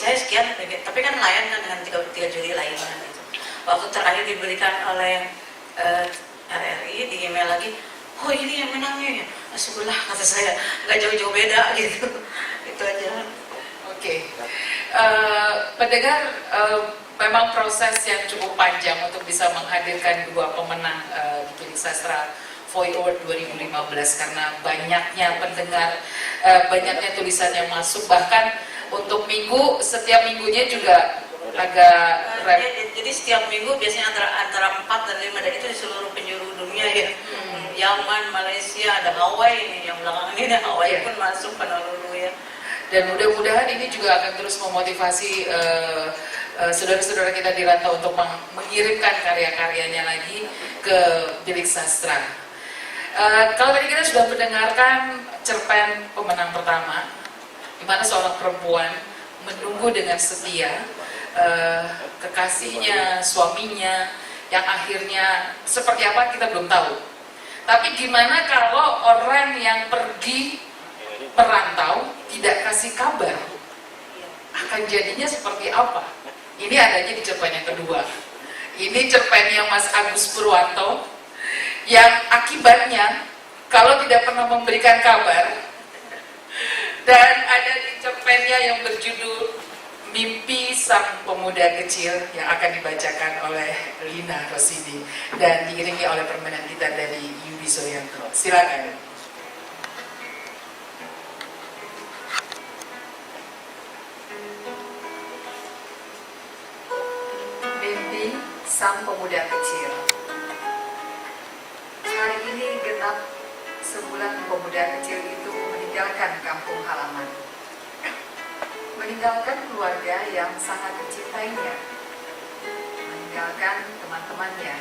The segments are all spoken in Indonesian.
saya sekian, tapi kan layan kan dengan tiga juri lainnya gitu. Waktu terakhir diberikan oleh RRI di email lagi, oh ini yang menangnya ya, sebelah kata saya, nggak jauh-jauh beda gitu. Itu aja. Oke. Pendengar, memang proses yang cukup panjang untuk bisa menghadirkan dua pemenang di Bilik Sastra Voice Award 2015 karena banyaknya pendengar, banyaknya tulisan yang masuk, bahkan untuk setiap minggunya juga agak jadi setiap minggu biasanya antara 4 dan 5, dan itu di seluruh penjuru dunia ya. Yaman, Malaysia, ada Hawaii ini yang belakangan ini, Hawaii pun masuk Honolulu ya. Dan mudah-mudahan ini juga akan terus memotivasi saudara-saudara kita di rantau untuk mengirimkan karya-karyanya lagi ke Bilik Sastra. Kalau tadi kita sudah mendengarkan cerpen pemenang pertama, di mana seorang perempuan menunggu dengan setia kekasihnya, suaminya, yang akhirnya seperti apa kita belum tahu. Tapi gimana kalau orang yang pergi merantau tidak kasih kabar, akan jadinya seperti apa? Ini adanya di cerpen yang kedua. Ini cerpennya Mas Agus Purwanto, yang akibatnya kalau tidak pernah memberikan kabar. Dan ada di cerpennya yang berjudul Mimpi Sang Pemuda Kecil, yang akan dibacakan oleh Lina Rosidi dan diiringi oleh permainan gitar dari Yudi Soyanto. Silakan. Mimpi Sang Pemuda Kecil. Hari ini genap sebulan pemuda kecil itu meninggalkan kampung halaman, meninggalkan keluarga yang sangat dicintainya, meninggalkan teman-temannya.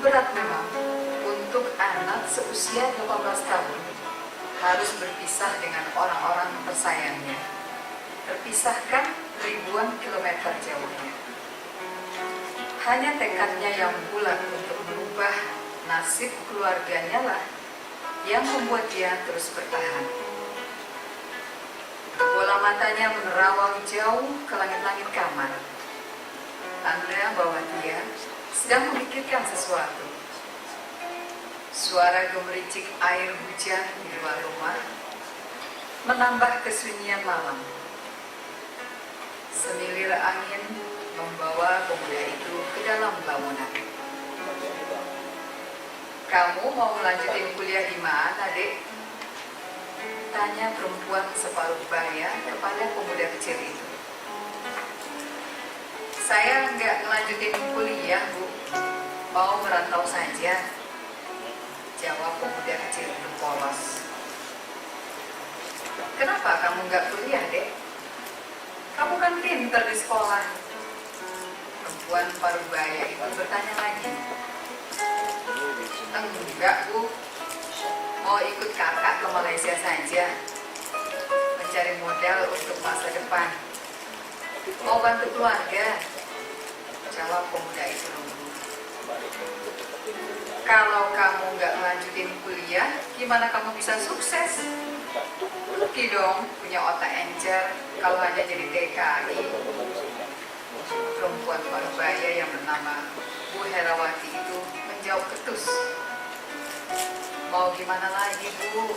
Berat memang untuk anak seusia 18 tahun harus berpisah dengan orang-orang tersayangnya, terpisahkan ribuan kilometer jauhnya. Hanya tekadnya yang bulat untuk merubah nasib keluarganya lah yang membuat dia terus bertahan. Bola matanya menerawang jauh ke langit-langit kamar, tanda bahwa dia sedang memikirkan sesuatu. Suara gemericik air hujan di luar rumah menambah kesunyian malam. Semilir angin membawa pemuda itu ke dalam lamunan. Kamu mau melanjutin kuliah di mana, Dek? Tanya perempuan separuh baya kepada pemuda kecil itu. Saya nggak melanjutin kuliah, Bu. Mau merantau saja, jawab pemuda kecil itu polos. Kenapa kamu nggak kuliah, Dek? Kamu kan pinter di sekolah. Perempuan paruh baya itu bertanya lagi. Enggak, Bu. Mau ikut kakak ke Malaysia saja, mencari modal untuk masa depan. Mau bantu keluarga, jawab pemuda itu lembut. Kalau kamu nggak melanjutin kuliah, gimana kamu bisa sukses? Rugi dong punya otak encer kalau hanya jadi TKI. Perempuan paruh baya yang bernama Bu Herawati itu menjawab ketus. Mau gimana lagi, Bu?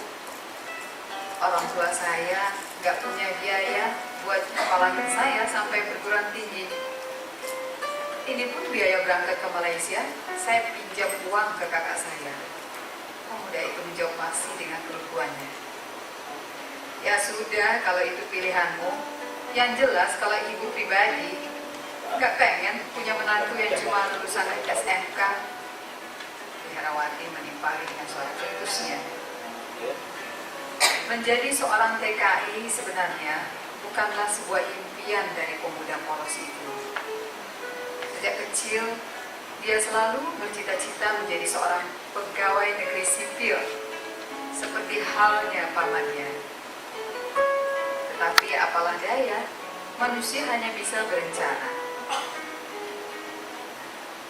Orang tua saya nggak punya biaya buat nyekolahin saya sampai perguruan tinggi. Ini pun biaya berangkat ke Malaysia, saya pinjam uang ke kakak saya. Pemuda itu menjawab masih dengan keleguannya. Ya sudah, kalau itu pilihanmu. Yang jelas kalau ibu pribadi nggak pengen punya menantu yang cuma lulusan SMK. Herawati menimpali dengan suara ketusnya. Menjadi seorang TKI sebenarnya bukanlah sebuah impian dari pemuda polos itu. Sejak kecil, dia selalu bercita-cita menjadi seorang pegawai negeri sipil, seperti halnya pamannya. Tetapi apalah daya, manusia hanya bisa berencana.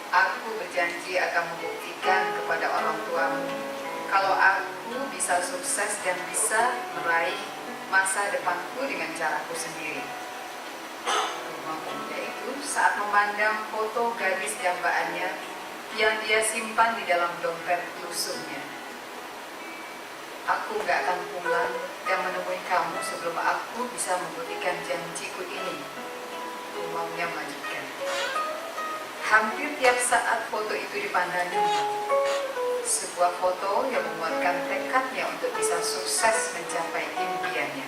Aku berjanji akan membuktikan kepada orang tuamu kalau aku bisa sukses dan bisa meraih masa depanku dengan caraku sendiri. Rumah pemuda itu saat memandang foto gadis dambaannya yang dia simpan di dalam dompet lusuhnya. Aku gak akan pulang dan menemui kamu sebelum aku bisa membuktikan janjiku ini. Umumnya melanjutkan. Hampir tiap saat foto itu dipandangi. Sebuah foto yang menguatkan tekadnya untuk bisa sukses mencapai impiannya.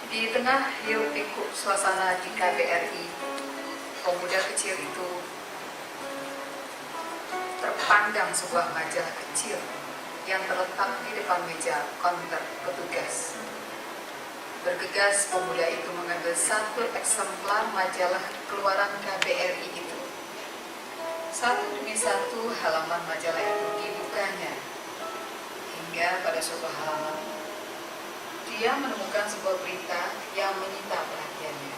Di tengah hiruk pikuk suasana di KBRI, pemuda kecil itu terpandang sebuah majalah kecil yang terletak di depan meja konter petugas. Bergegas pemuda itu mengambil satu eksemplar majalah keluaran KBRI itu. Satu demi satu halaman majalah itu dibukanya. Hingga pada suatu halaman, dia menemukan sebuah berita yang menyita perhatiannya.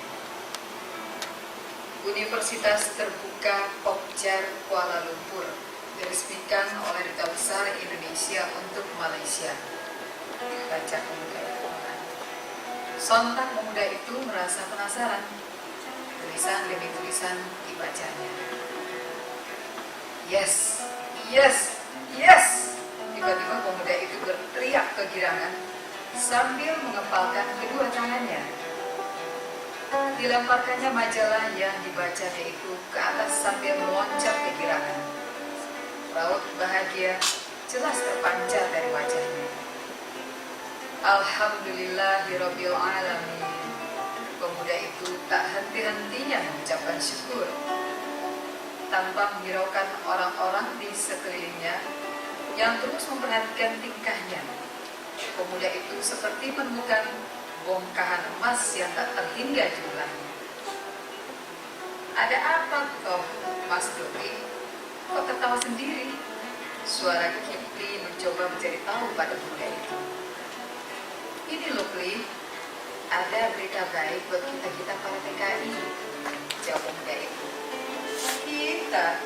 Universitas Terbuka Pokjar Kuala Lumpur diresmikan oleh Duta Besar Indonesia untuk Malaysia. Baca pemuda itu. Sontak pemuda itu merasa penasaran. Tulisan demi tulisan dibacanya. Yes, yes, yes. Tiba-tiba pemuda itu berteriak kegirangan sambil mengepalkan kedua tangannya. Dilemparkannya majalah yang dibacanya itu ke atas sambil meloncat kegirangan. Raut bahagia jelas terpancar dari wajahnya. Alhamdulillahirabbil alamin. Pemuda itu tak henti-hentinya mengucapkan syukur. Tanpa menghiraukan orang-orang di sekelilingnya yang terus memperhatikan tingkahnya, pemuda itu seperti menemukan bongkahan emas yang tak terhingga jumlahnya. Ada apa toh, Mas Dodi? Kok tertawa sendiri? Suara Kipli mencoba mencari tahu pada pemuda itu. Ini loh, Kli, ada berita baik buat kita para TKI, jawab pemuda itu. Kita?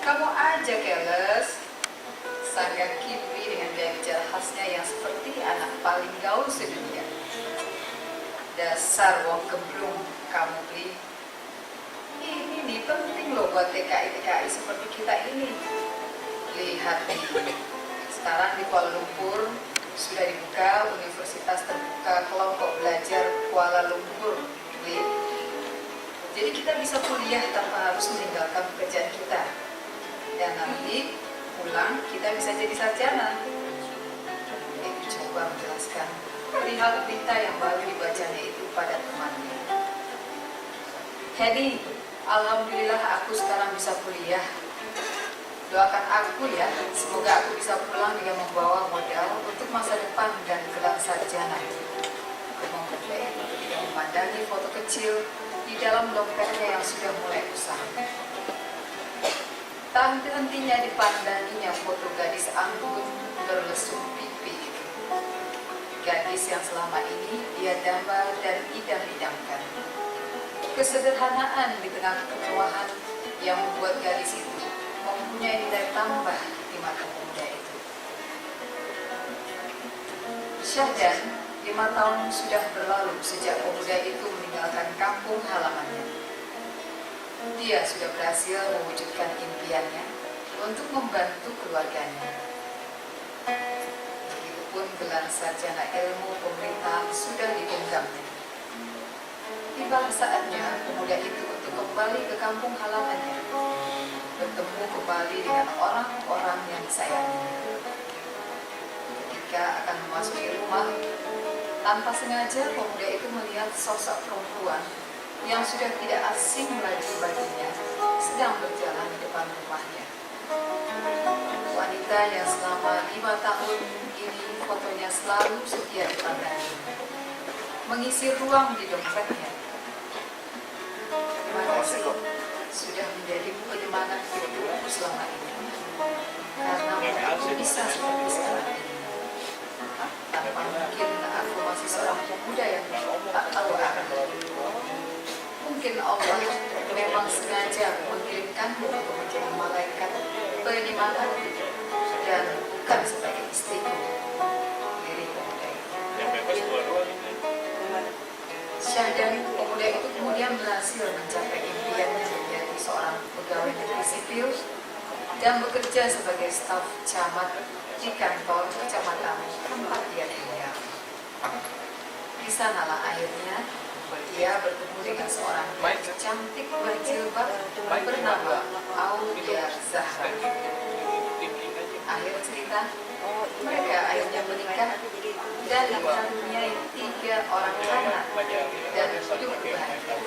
Kamu aja keles, sanggah Kipli dengan gaya bicara khasnya yang seperti anak paling gaul sedunia. Dasar wong gemblung kamu, Kli. Ini nih penting loh buat TKI seperti kita ini. Lihat nih, sekarang di Kuala Lumpur sudah dibuka Universitas Terbuka Kelompok Belajar Kuala Lumpur. Jadi kita bisa kuliah tanpa harus meninggalkan pekerjaan kita. Dan nanti pulang kita bisa jadi sarjana. Itu coba menjelaskan perihal berita yang baru dibacanya itu pada temannya. Hedi, alhamdulillah aku sekarang bisa kuliah. Doakan aku ya, semoga aku bisa pulang dengan membawa modal untuk masa depan dan gelar sarjana. Pemuda itu ketika memandangi foto kecil di dalam dompetnya yang sudah mulai usang. Tak henti-hentinya dipandanginya foto gadis anggun berlesung pipi itu. Gadis yang selama ini dia damba dan idam-idamkan. Kesederhanaan di tengah kemewahan yang membuat gadis itu mempunyai nilai tambah di mata pemuda itu. Syahdan, 5 tahun sudah berlalu sejak pemuda itu meninggalkan kampung halamannya. Dia sudah berhasil mewujudkan impiannya untuk membantu keluarganya. Begitupun gelar sarjana ilmu pemerintahan sudah digenggamnya. Tiba saatnya pemuda itu untuk kembali ke kampung halamannya, bertemu kembali dengan orang-orang yang disayanginya. Ketika akan memasuki rumah, tanpa sengaja pemuda itu melihat sosok perempuan yang sudah tidak asing lagi baginya sedang berjalan di depan rumahnya. Wanita yang selama 5 tahun ini fotonya selalu setia dipandangi, mengisi ruang di dompetnya. Terima kasih sudah menjadi penyemangat hidupku selama ini, karena aku bisa seperti sekarang ini. Tanpa mungkin aku masih seorang pemuda yang tak tahu arah. Mungkin Allah memang sengaja mengirimkanmu untuk menjadi malaikat penyemangat dan bukan sebagai istriku. Lirik Syahdan, pemuda itu kemudian berhasil mencapai impiannya menjadi seorang pegawai negeri sipil dan bekerja sebagai staf camat di kantor kecamatan tempat dia tinggal. Di sanalah akhirnya ia bertemu dengan seorang gadis cantik berjilbab bernama Aulia Zahra. Akhir cerita, mereka akhirnya menikah dan dikaruniai 3 orang anak dan hidup bahagia.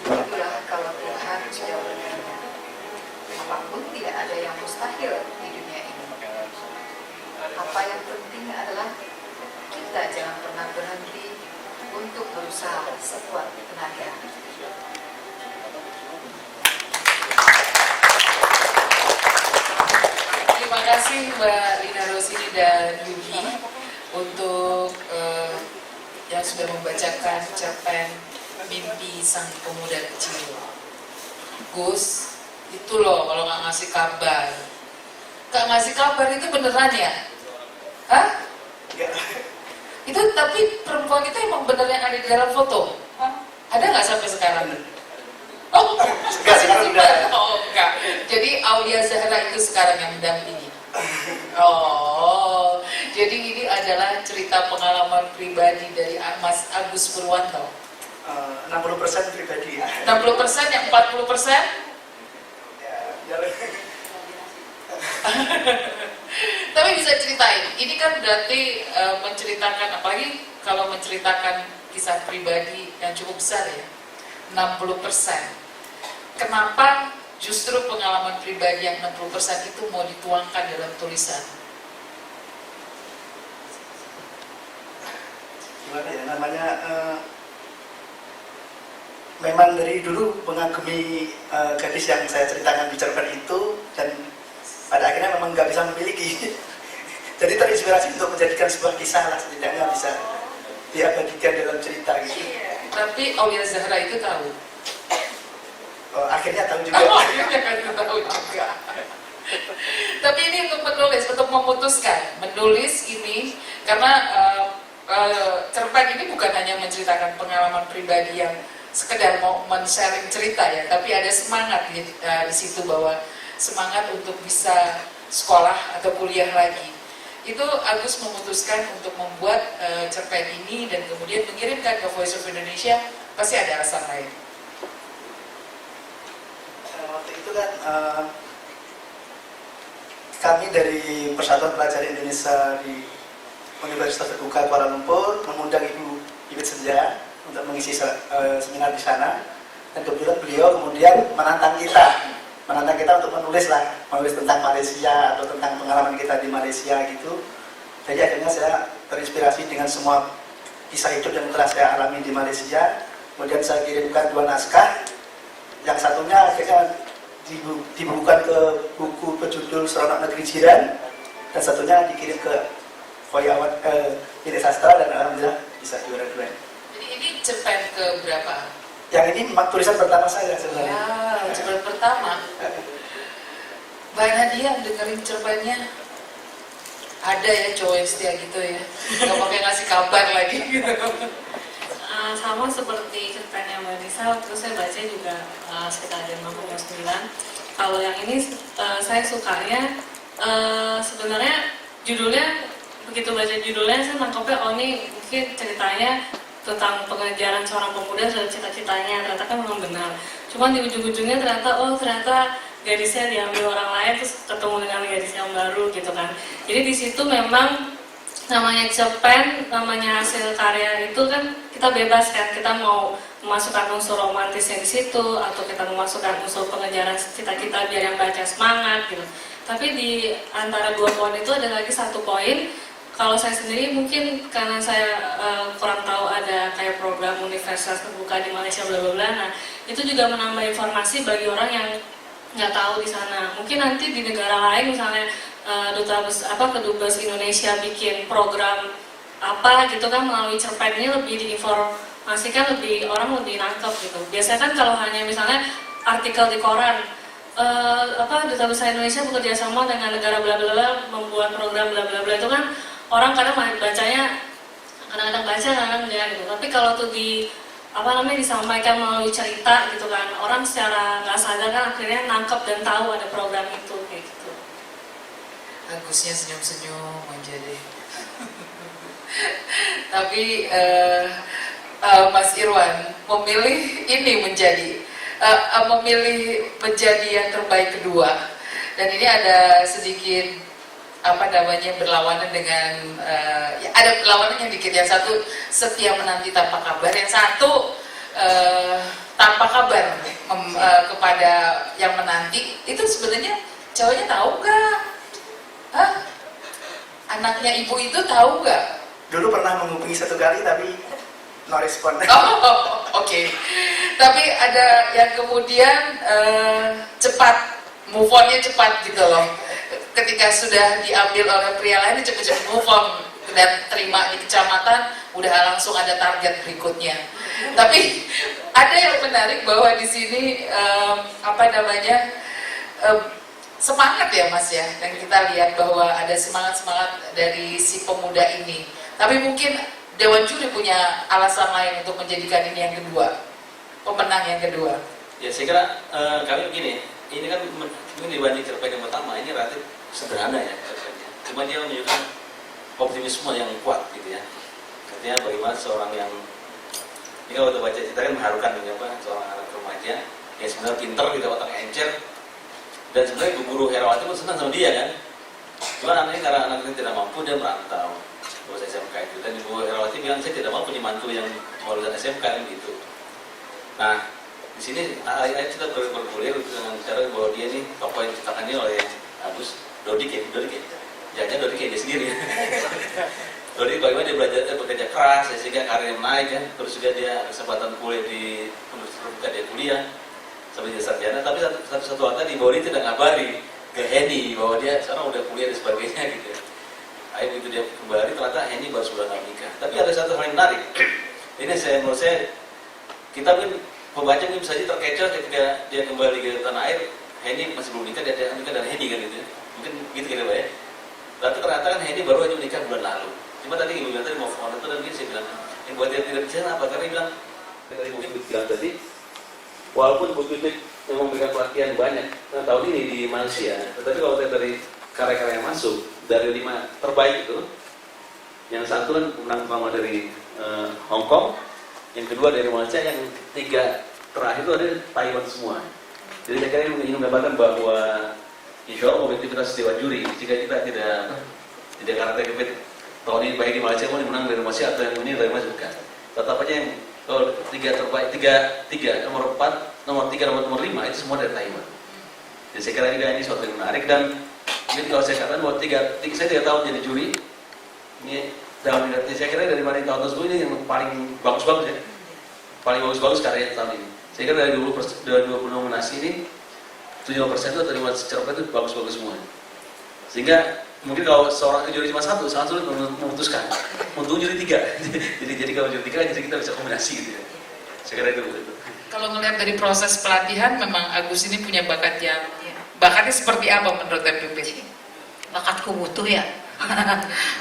Itulah kalau Tuhan sudah berkehendak. Apapun tidak ada yang mustahil di dunia ini. Apa yang penting adalah kita jangan pernah berhenti untuk berusaha sekuat tenaga. Terima kasih Mbak Lina Rosini dan Yugi untuk yang sudah membacakan cerpen Mimpi Sang Pemuda Kecil. Gus, itu loh kalau nggak ngasih kabar. Nggak ngasih kabar itu beneran ya? Hah? Itu tapi perempuan itu emang bener yang ada di dalam foto? Ada nggak sampai sekarang? Oh, sekarang udah. Oh, enggak. Jadi Aulia Zahra itu sekarang yang mendampingi. Oh, jadi ini adalah cerita pengalaman pribadi dari Mas Agus Purwanto. 60% pribadi ya. 60% yang 40%? Ya. Tapi bisa ceritain, ini kan berarti menceritakan, apalagi kalau menceritakan kisah pribadi yang cukup besar ya, 60%. Kenapa justru pengalaman pribadi yang 60% itu mau dituangkan dalam tulisan? Gimana ya namanya, memang dari dulu mengagumi gadis yang saya ceritakan di cerpen itu, dan pada akhirnya memang nggak bisa memiliki. Jadi terinspirasi untuk menjadikan sebuah kisah lah, setidaknya bisa diabadikan dalam cerita gitu. Tapi Aulia Zahra itu tahu. Akhirnya tahu juga. Oh, akhirnya tahu juga. Tapi ini untuk menulis, untuk memutuskan menulis ini karena cerpen ini bukan hanya menceritakan pengalaman pribadi yang sekedar mau men-sharing cerita ya, tapi ada semangat di situ, bahwa semangat untuk bisa sekolah atau kuliah lagi. Itu Agus memutuskan untuk membuat cerpen ini dan kemudian mengirimkan ke Voice of Indonesia, pasti ada alasan lain. Waktu itu kan kami dari Persatuan Pelajar Indonesia di Universitas Terbuka Kuala Lumpur mengundang Ibu Iwit Senja untuk mengisi seminar di sana, dan kebetulan beliau kemudian menantang kita untuk menulis tentang Malaysia atau tentang pengalaman kita di Malaysia gitu. Jadi akhirnya saya terinspirasi dengan semua kisah hidup yang telah saya alami di Malaysia. Kemudian saya kirimkan 2 naskah. Yang satunya akhirnya dibukukan ke buku berjudul Seronok Negeri Jiran, dan satunya dikirim ke Voyawat Milik Sastra, dan alhamdulillah bisa juara 2. Jadi ini cerpen ke berapa? Yang ini memang tulisan pertama saya sebenarnya. Wow, cerpen pertama. Mbak Nadia dengerin cerpennya. Ada ya cowok yang setia gitu ya, nggak pakai ngasih kabar lagi gitu. Sama seperti cerpennya Mbak Nisa, waktu saya baca juga sekitar jam 6:09. Kalau yang ini saya sukanya sebenarnya judulnya, begitu baca judulnya saya nangkepnya, oh ini mungkin ceritanya tentang pengejaran seorang pemuda dan cita-citanya, ternyata kan memang benar. Cuman di ujung-ujungnya ternyata gadisnya diambil orang lain, terus ketemu dengan gadis yang baru gitu kan. Jadi di situ memang namanya cerpen, namanya hasil karya itu kan kita bebas kan, kita mau memasukkan unsur romantisnya di situ atau kita memasukkan unsur pengejaran cita-cita biar yang baca semangat gitu. Tapi di antara 2 poin itu ada lagi 1 poin. Kalau saya sendiri mungkin karena saya kurang tahu ada kayak program universitas terbuka di Malaysia bla bla bla. Nah, itu juga menambah informasi bagi orang yang nggak tahu di sana. Mungkin nanti di negara lain misalnya Kedubes Indonesia bikin program apa gitu kan melalui cerpen ini, lebih diinformasikan, orang lebih nangkep gitu. Biasanya kan kalau hanya misalnya artikel di koran, Duta Besar Indonesia bekerja sama dengan negara bla bla bla membuat program bla bla bla, itu kan orang kadang bacanya kadang-kadang baca kadang-kadang enggak gitu. Tapi kalau tuh disampaikan melalui cerita gitu kan, orang secara nggak sadar kan akhirnya nangkep dan tahu ada program itu kayak gitu. Agusnya senyum-senyum aja deh. Tapi Mas Irwan memilih menjadi yang terbaik kedua, dan ini ada sedikit berlawanan dengan ada perlawanan yang dikit. Yang satu setia menanti tanpa kabar, yang satu tanpa kabar kepada yang menanti. Itu sebenarnya cowoknya tahu nggak? Hah? Anaknya ibu itu tahu nggak? Dulu pernah menghubungi 1 kali tapi no respon. Oke. Tapi ada yang kemudian cepat move on-nya cepat gitu loh. Ketika sudah diambil oleh pria lain, cepet-cepet move on dan terima di kecamatan, udah langsung ada target berikutnya. Tapi ada yang menarik bahwa di sini semangat ya Mas ya, dan kita lihat bahwa ada semangat dari si pemuda ini. Tapi mungkin Dewan Juri punya alasan lain untuk menjadikan ini yang kedua, pemenang yang kedua. Ya saya kira kami begini, ini kan mungkin dibanding cerpen yang pertama ini relatif sederhana ya cerpennya. Cuma dia menunjukkan optimisme yang kuat gitu ya. Artinya bagaimana seorang yang ini kalau kita baca cerita kan mengharukan seorang anak remaja yang sebenarnya pinter gitu, otaknya encer, dan sebenarnya guru Herawati pun senang sama dia kan. Cuma anaknya karena anaknya tidak mampu, dia merantau lulus SMK itu, dan Ibu Herawati bilang saya tidak mau punya mantu yang mau lulus SMK gitu. Nah di sini ayah kita bergulir dengan cara bahwa dia nih tokoh yang diciptakan ini oleh Agus Dodik ya, jangan Dodik kayak dia sendiri. Dodik bagaimana dia belajar bekerja keras ya, sehingga karirnya naik kan, terus juga dia kesempatan kuliah di universitas terbuka, dia kuliah sampai jadi sarjana. Tapi satu waktu di bawah dia tidak ngabari ke Henny bahwa dia sekarang udah kuliah dan sebagainya gitu. Akhirnya begitu dia kembali ternyata Henny baru sudah nikah. Tapi ada satu hal yang menarik. Ini menurut saya kita mungkin pembaca mungkin bisa terkecoh ketika dia kembali ke tanah air, Henny masih belum nikah, dia nikah dan Henny kan gitu. Mungkin gitu kira ya. Tapi ternyata kan Henny baru aja menikah bulan lalu. Cuma tadi ibu bilang tadi mau phone itu, dan gini saya bilang, yang buat dia tidak bisa apa? Karena dia bilang, mungkin bilang tadi, walaupun Bu Tutik yang memberikan pelatihan banyak tahun ini di Malaysia, tetapi kalau saya dari karya-karya yang masuk dari 5 terbaik itu, yang satu kan menang pertama dari Hong Kong, yang kedua dari Malaysia, yang 3 terakhir itu ada Taiwan semua. Jadi saya kira ini ingin menggambarkan bahwa insya Allah objektivitas Dewan Juri, jika kita tidak karate kepit tahun ini baik di Malaysia mau menang dari Malaysia atau yang ini dari Malaysia, bukan. Tetap aja yang kalau 3 terbaik, 3 nomor 4, nomor 3, nomor 5 itu semua dari Taiwan. Jadi saya kira ini suatu yang menarik, dan ini kalau saya katakan bahwa saya 3 tahun jadi juri, ini dalam saya kira dari tahun tersebut ini yang paling bagus-bagus ya, paling bagus-bagus karya tahun ini. Saya kira dari 20 nominasi ini 75% itu terima cerpen itu bagus-bagus semua. Sehingga mungkin kalau seorang juri cuma 1, sangat sulit memutuskan. Untuk juri 3, jadi kalau juri 3 jadi kita bisa kombinasi gitu ya. Saya kira itu. Kalau melihat dari proses pelatihan, memang Agus ini punya bakat yang bakatnya seperti apa menurut MPP? Bakatku butuh ya.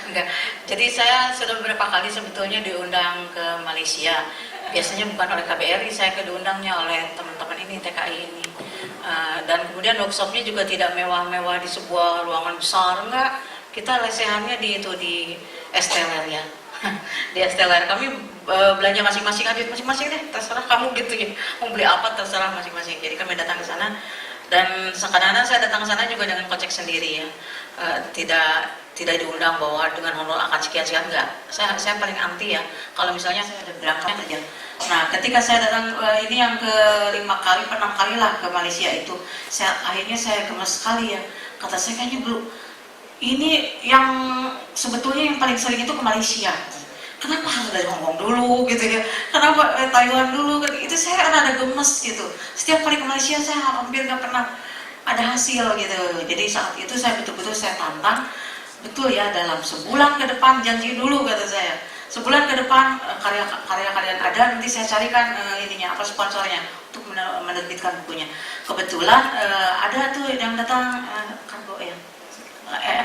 Enggak. Jadi saya sudah beberapa kali sebetulnya diundang ke Malaysia. Biasanya bukan oleh KBRI, saya diundangnya oleh teman-teman ini, TKI ini. Dan kemudian workshopnya juga tidak mewah-mewah di sebuah ruangan besar, enggak. Kita lesehannya di Esteller ya. Di Esteller kami belanja masing-masing, aja masing-masing deh, terserah kamu gitu ya. Mau beli apa terserah masing-masing. Jadi kami datang ke sana, dan kadang-kadang saya datang ke sana juga dengan kocek sendiri ya. Tidak diundang bahwa dengan honor akan sekian-sekian, enggak. Saya paling anti ya kalau misalnya saya ada berangkat aja. Nah, ketika saya datang ini yang ke-6 kali lah ke Malaysia itu, akhirnya saya gemes sekali ya. Kata saya kayaknya belum. Ini yang sebetulnya yang paling sering itu ke Malaysia. Kenapa harus dari Hong Kong dulu gitu ya? Kenapa Taiwan dulu? Itu saya rada gemes gitu. Setiap kali ke Malaysia saya hampir nggak pernah ada hasil gitu. Jadi saat itu saya betul-betul saya tantang, betul ya, dalam sebulan ke depan, janji dulu kata saya. Sebulan ke depan karya kalian ada, nanti saya carikan sponsornya untuk menerbitkan bukunya. Kebetulan ada tuh yang datang kargo ya,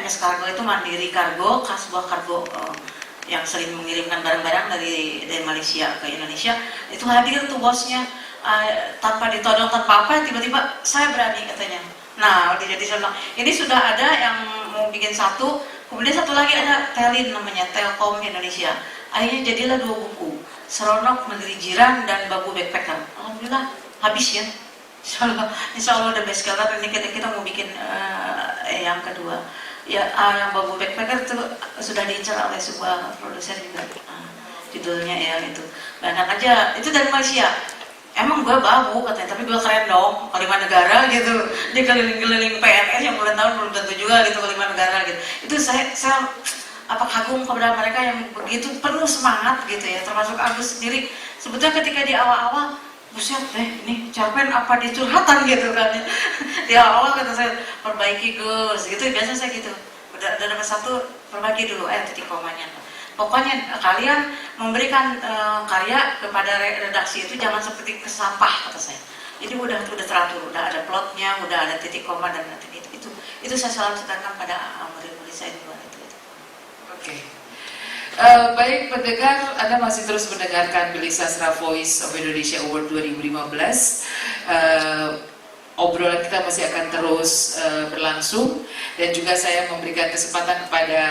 MS Kargo itu Mandiri Kargo, sebuah kargo yang sering mengirimkan barang-barang dari Malaysia ke Indonesia, itu hadir tuh bosnya, tanpa ditodong tanpa apa, tiba-tiba saya berani katanya. Nah dia jadi bilang ini sudah ada yang mau bikin satu, kemudian satu lagi ada Telin namanya, Telkom Indonesia. Akhirnya jadilah 2 buku, Seronok Negeri Jiran dan Babu Backpacker. Alhamdulillah habis ya. Insya Allah udah bestseller. Ini kita mau bikin yang kedua. Ya, yang Babu Backpacker itu sudah diincar oleh sebuah produser juga. Judulnya ya itu. Bayangkan aja, itu dari Malaysia. Emang gue babu katanya, tapi gue keren dong, ke 5 negara gitu. Dia keliling-keliling PNS yang bulan tahun belum tentu juga gitu ke 5 negara gitu. Itu saya kagum kepada mereka yang begitu penuh semangat gitu ya, termasuk Agus sendiri. Sebetulnya ketika di awal-awal, buset ini cerpen apa dicurhatan gitu kan. Di awal kata saya, perbaiki Gus, gitu biasa saya gitu. Udah dapat satu, perbaiki dulu, titik komanya. Pokoknya kalian memberikan karya kepada redaksi itu jangan seperti kesampah kata saya. Jadi udah teratur, udah ada plotnya, udah ada titik koma dan itu saya selalu tekankan pada murid-murid saya di luar itu. Oke. Baik pendengar, Anda masih terus mendengarkan Bilik Sastra Voice of Indonesia Award 2015. Obrolan kita masih akan terus berlangsung, dan juga saya memberikan kesempatan kepada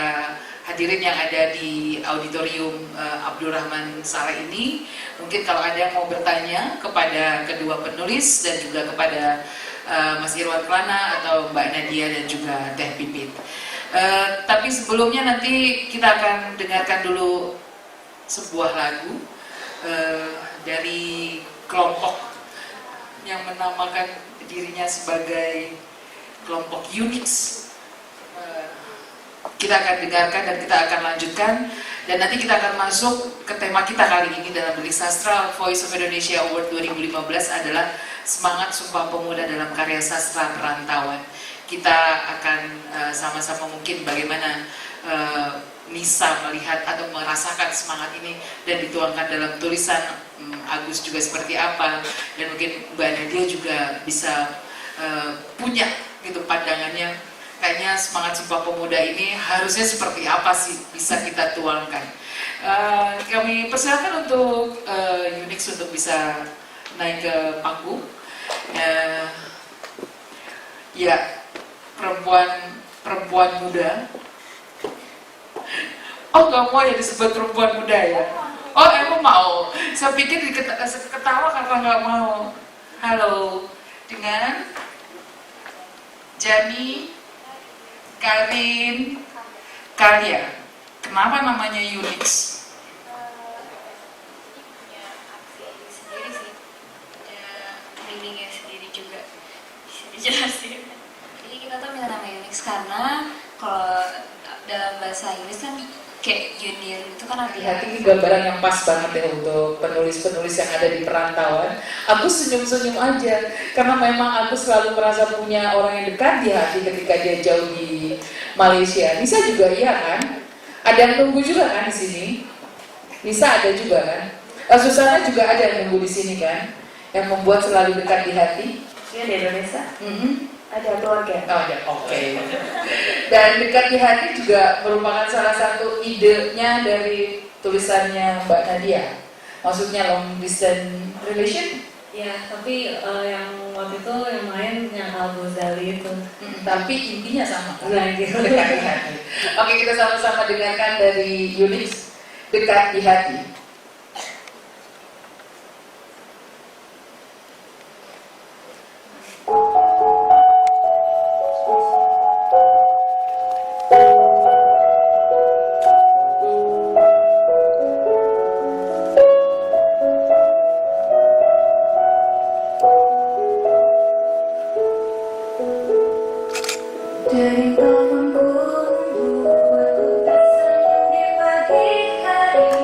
hadirin yang ada di auditorium Abdurrahman Saleh ini. Mungkin kalau ada yang mau bertanya kepada kedua penulis dan juga kepada Mas Irwan Kelana atau Mbak Nadia dan juga Teh Pipit. Tapi sebelumnya nanti kita akan dengarkan dulu sebuah lagu dari kelompok yang menamakan dirinya sebagai kelompok Unix. Kita akan dengarkan dan kita akan lanjutkan, dan nanti kita akan masuk ke tema kita kali ini dalam Bilik Sastra Voice of Indonesia Award 2015 adalah Semangat Sumpah Pemuda dalam Karya Sastra Perantauan. Kita akan sama-sama mungkin bagaimana Nisa melihat atau merasakan semangat ini dan dituangkan dalam tulisan Agus juga seperti apa, dan mungkin Mbak Nadia juga bisa punya gitu pandangannya. Kayaknya semangat Sumpah Pemuda ini harusnya seperti apa sih bisa kita tuangkan. Kami persilakan untuk Unix untuk bisa naik ke panggung. Ya, perempuan muda. Oh, nggak mau ya disebut perempuan muda ya? Oh, emang mau? Saya pikir ketawa karena nggak mau. Halo, dengan Jani, Karin, Kalia. Kenapa namanya Unix? Punya arti sendiri sih, ada meaningnya sendiri juga, bisa dijelasin. Jadi kita tuh minta nama Unix karena kalau dalam bahasa Inggris kan kayak union itu kan artinya. Hati-hati, gambaran yang pas banget ya untuk penulis-penulis yang ada di perantauan. Aku senyum-senyum aja karena memang aku selalu merasa punya orang yang dekat di hati ketika dia jauh di Malaysia. Nisa juga iya kan? Ada yang nunggu juga kan di sini? Nisa ada juga kan? Susana juga ada yang nunggu di sini kan? Yang membuat selalu dekat di hati. Iya di Indonesia. Ada keluarga. Oh, ada, oke. Dan dekat di hati juga merupakan salah satu idenya dari tulisannya Mbak Nadia. Maksudnya long distance relation? Ya, tapi yang waktu itu yang main yang Al-Ghazali itu. Tapi intinya sama kan? Nah, gitu. Dekat di hati. Oke, kita sama-sama dengarkan dari Unix, Dekat di Hati. Dari telepon pun membuatku tersenyum di pagi hari.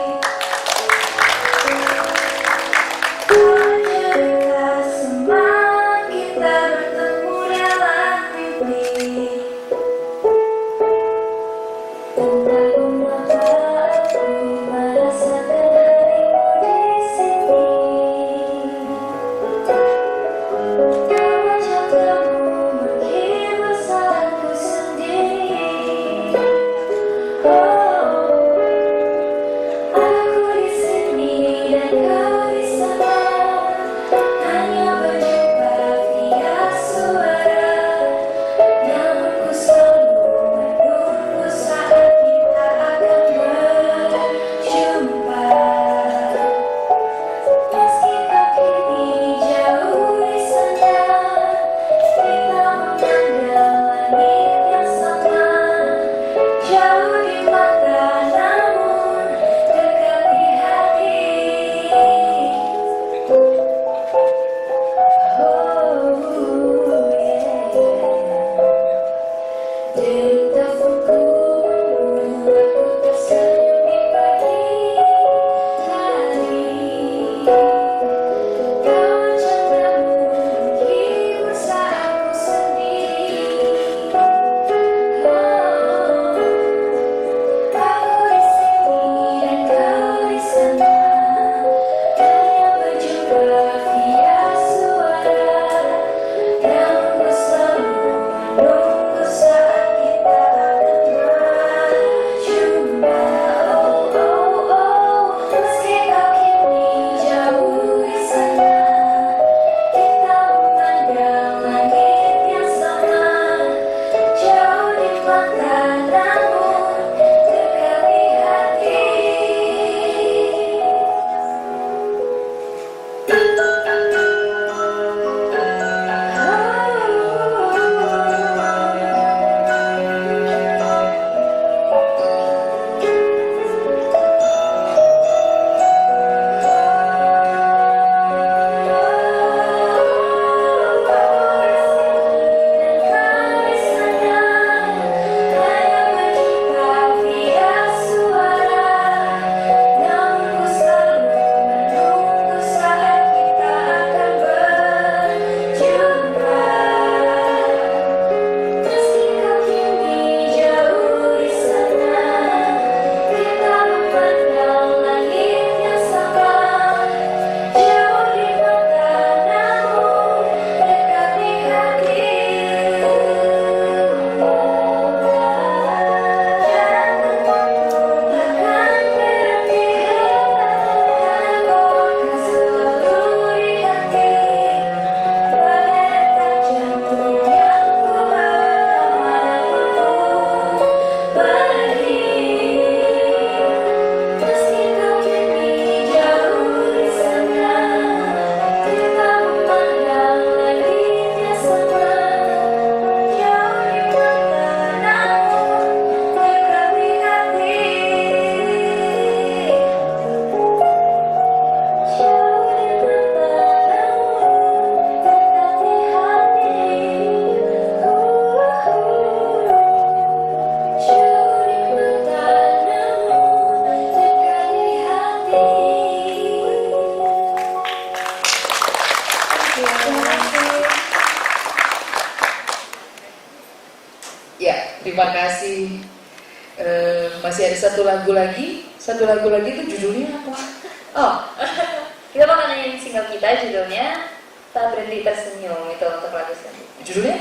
Terima kasih. Masih ada satu lagu lagi itu judulnya apa? Oh, kita bakal nyanyiin single kita, judulnya Tak Berhenti Tersenyum. Itu untuk lagu selanjutnya. Judulnya?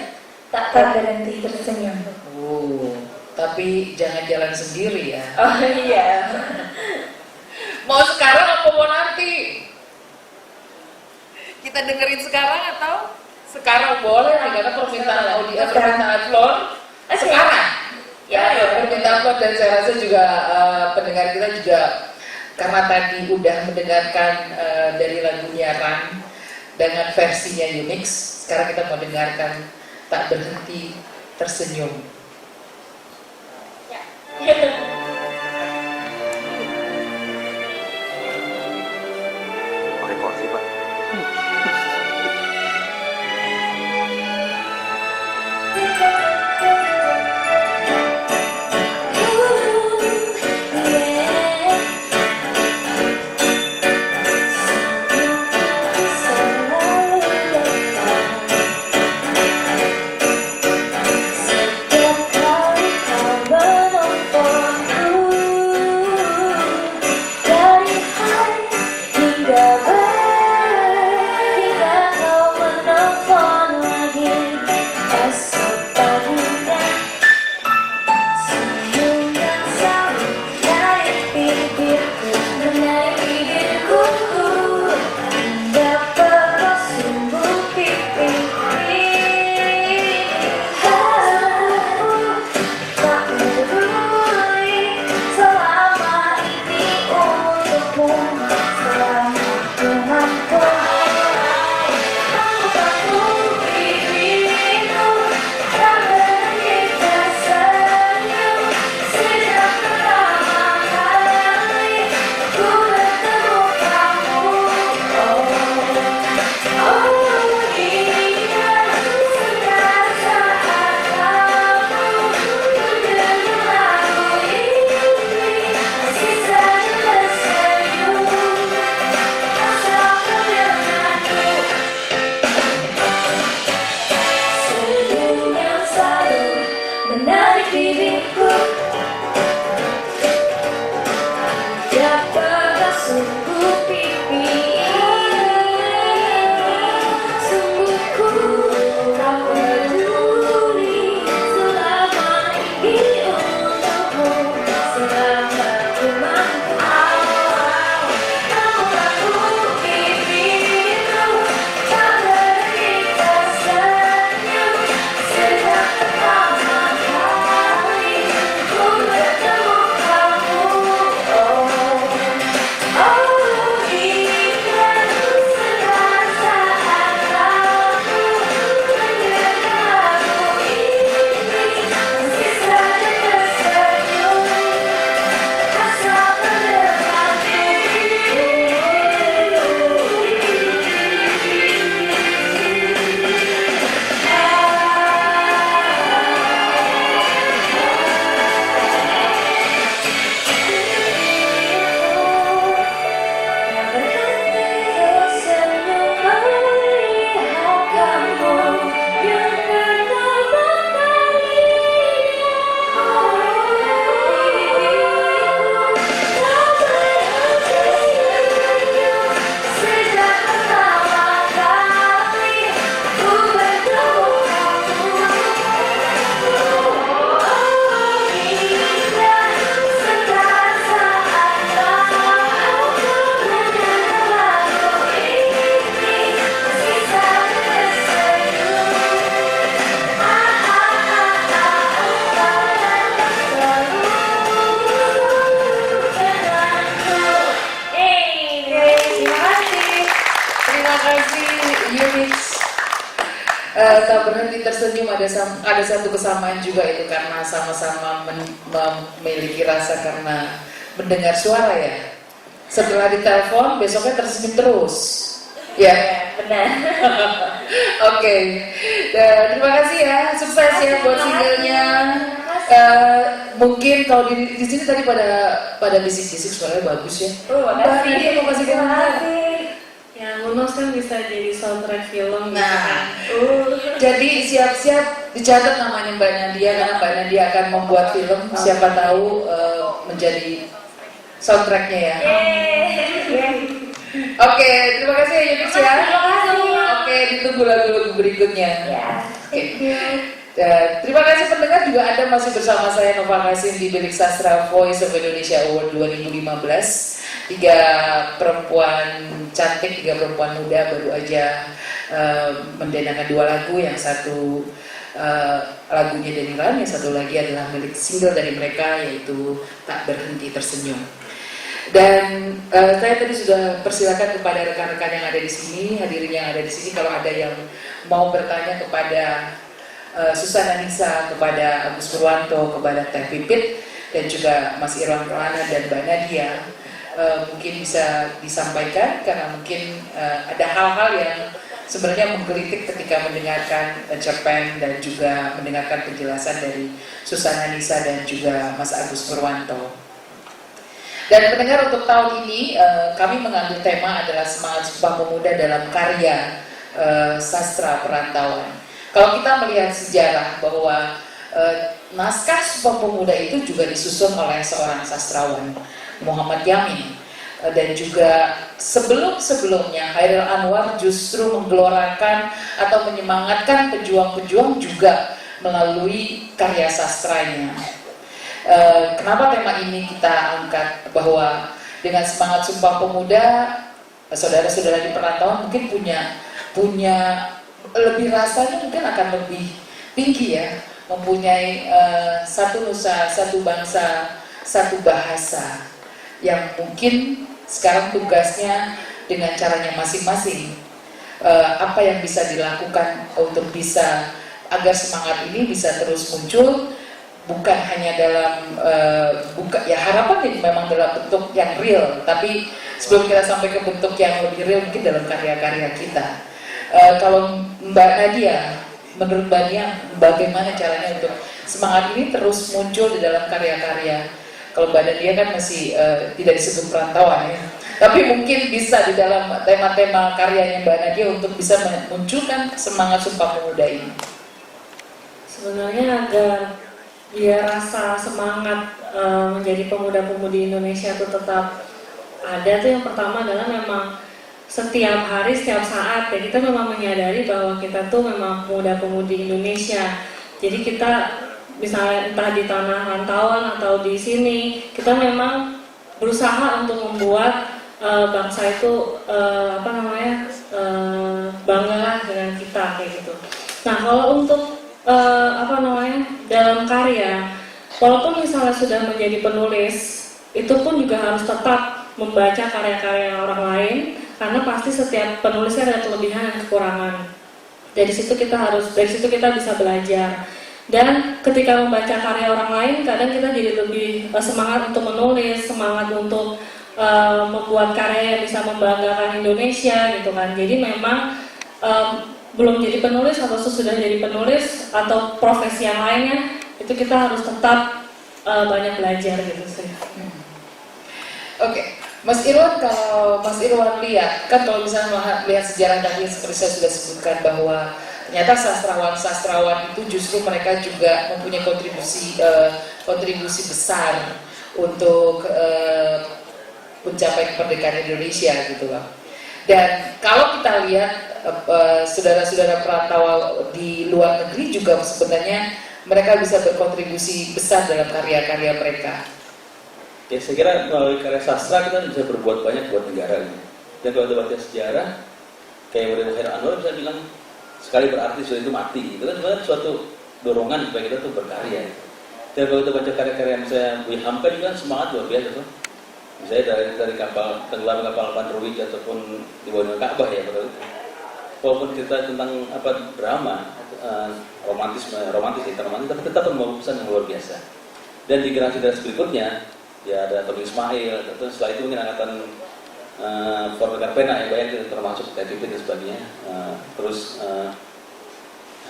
Tak Berhenti Tersenyum. Oh, tapi jangan jalan sendiri ya. Oh iya. Mau sekarang apa mau nanti? Kita dengerin sekarang atau? Sekarang boleh nih, karena permintaan Flor sekarang. Ya, permintaan Flor, dan saya rasa juga pendengar kita juga, karena tadi udah mendengarkan dari lagunya Ran dengan versinya Unix, sekarang kita mau dengarkan Tak Berhenti Tersenyum. Pakai porsi, Pak. Setiap kali kau menelponku, dari hai hingga hingga kau menelpon lagi. Esok paginya senyum yang selalu naik bibirku, menaik bibirku, hingga penuh sumbu pipi. Tak peduli selama ini untukmu, selama ku mampu. Aku takut dirimu tak berhenti tersenyum sejak pertama kali ku bertemu kamu. Ingat setiap saat kamu mendengar lagu ini, masih saja tersenyum asal mendengarku. Senyum yang selalu menarik bibirku, dia pegang sungguh pipi ini. Sungguhku tak peduli selama ini untukmu, selama ku mampu. Aku takut bibirmu tak berhenti tersenyum sejak pertama kali ku bertemu kamu. Ingat setiap saat kamu mendengar lagu ini, masih saja tersenyum asal sejak pertama kali ku bertemu kamu. Ingat setiap saat kamu mendengar lagu ini, masih saja tersenyum. Terima kasih Unix. Tak Berhenti Tersenyum ada satu kesamaan juga, itu karena sama-sama memiliki rasa karena mendengar suara ya. Setelah ditelepon besoknya tersenyum terus. Ya, Benar. oke. Terima kasih ya, sukses ya buat singlenya. Mungkin kalau di sini tadi pada bisik-bisik suaranya bagus ya. Makasih. Mbak Nadia mau kasih komentar? Ya Ya, Munos kan bisa jadi soundtrack film gitu Nah. kan. Jadi siap-siap dicatat namanya Mbak Nadia karena Mbak Nadia akan membuat film, siapa tahu menjadi soundtracknya ya. Oke, terima kasih ya Yunus ya. Oke, ditunggu lagu-lagu berikutnya. Oke. Terima kasih pendengar, juga Anda masih bersama saya Nova Kasim di Bilik Sastra Voice of Indonesia Award 2015. 3 perempuan cantik, 3 perempuan muda baru aja mendengarkan 2 lagu, yang satu lagunya Deniran, yang satu lagi adalah milik single dari mereka yaitu Tak Berhenti Tersenyum. Dan saya tadi sudah persilakan kepada rekan-rekan yang ada di sini, hadirin yang ada di sini, kalau ada yang mau bertanya kepada Susana Nisa, kepada Agus Purwanto, kepada Teh Pipit, dan juga Mas Irwan Kelana dan Mbak Nadia, mungkin bisa disampaikan karena mungkin ada hal-hal yang sebenarnya menggelitik ketika mendengarkan cerpen dan juga mendengarkan penjelasan dari Susana Nisa dan juga Mas Agus Purwanto. Dan pendengar, untuk tahun ini kami mengambil tema adalah semangat Sumpah Pemuda dalam karya sastra perantauan. Kalau kita melihat sejarah bahwa naskah Sumpah Pemuda itu juga disusun oleh seorang sastrawan, Muhammad Yamin, dan juga sebelum-sebelumnya Hairil Anwar justru menggelorakan atau menyemangatkan pejuang-pejuang juga melalui karya sastranya. Kenapa tema ini kita angkat, bahwa dengan semangat Sumpah Pemuda, saudara-saudara di perantauan mungkin punya lebih, rasanya mungkin akan lebih tinggi ya, mempunyai satu nusa, satu bangsa, satu bahasa yang mungkin sekarang tugasnya dengan caranya masing-masing, apa yang bisa dilakukan untuk bisa agar semangat ini bisa terus muncul, bukan hanya dalam ya harapan ini memang dalam bentuk yang real, tapi sebelum kita sampai ke bentuk yang lebih real mungkin dalam karya-karya kita. Kalau Mbak Nadia, menurut Mbak Nia, bagaimana caranya untuk semangat ini terus muncul di dalam karya-karya? Kalau Mbak Nadia kan masih tidak disebut perantauan ya, tapi mungkin bisa di dalam tema-tema karyanya Mbak Nadia untuk bisa memunculkan semangat Sumpah Pemuda ini. Sebenarnya agar biar rasa semangat menjadi pemuda-pemudi Indonesia itu tetap ada tuh, yang pertama adalah memang setiap hari, setiap saat ya kita memang menyadari bahwa kita tuh memang pemuda-pemudi Indonesia. Jadi kita misalnya entah di tanah rantauan atau di sini, kita memang berusaha untuk membuat bangsa itu banggalah dengan kita kayak gitu. Nah, kalau untuk dalam karya, walaupun misalnya sudah menjadi penulis, itu pun juga harus tetap membaca karya-karya orang lain, karena pasti setiap penulisnya ada kelebihan dan kekurangan. Dari situ kita bisa belajar. Dan ketika membaca karya orang lain, kadang kita jadi lebih semangat untuk menulis, semangat untuk membuat karya yang bisa membanggakan Indonesia gitu kan. Jadi memang belum jadi penulis atau sesudah jadi penulis atau profesi yang lainnya, itu kita harus tetap banyak belajar gitu sih. Oke, Mas Irwan, kalau Mas Irwan lihat, kan kalau misalnya melihat sejarah tadi seperti saya sudah sebutkan bahwa ternyata sastrawan-sastrawan itu justru mereka juga mempunyai kontribusi besar untuk mencapai kemerdekaan Indonesia gitu loh. Dan kalau kita lihat saudara-saudara perantau di luar negeri juga sebenarnya mereka bisa berkontribusi besar dalam karya-karya mereka. Ya, saya kira melalui karya sastra kita bisa berbuat banyak buat negara ini. Dan kalau kita baca sejarah, kayak Muhammad Hairil Anwar bisa bilang sekali berarti sudah itu mati. Itu kan sebenarnya suatu dorongan supaya kita tuh berkarya. Dan kalau kita baca karya-karya misalnya Bui Hamka juga kan semangat luar biasa tuh. Misalnya dari kapal tenggelam kapal Bandrowik ataupun di bawah Ka'bah ya, walaupun kita tentang drama romantis tapi tetap membawa pesan yang luar biasa. Dan di generasi berikutnya ya ada Tommy Ismail, terus setelah itu mungkin angkatan Formiga Pena yang banyak termasuk TVP dan sebagainya. Terus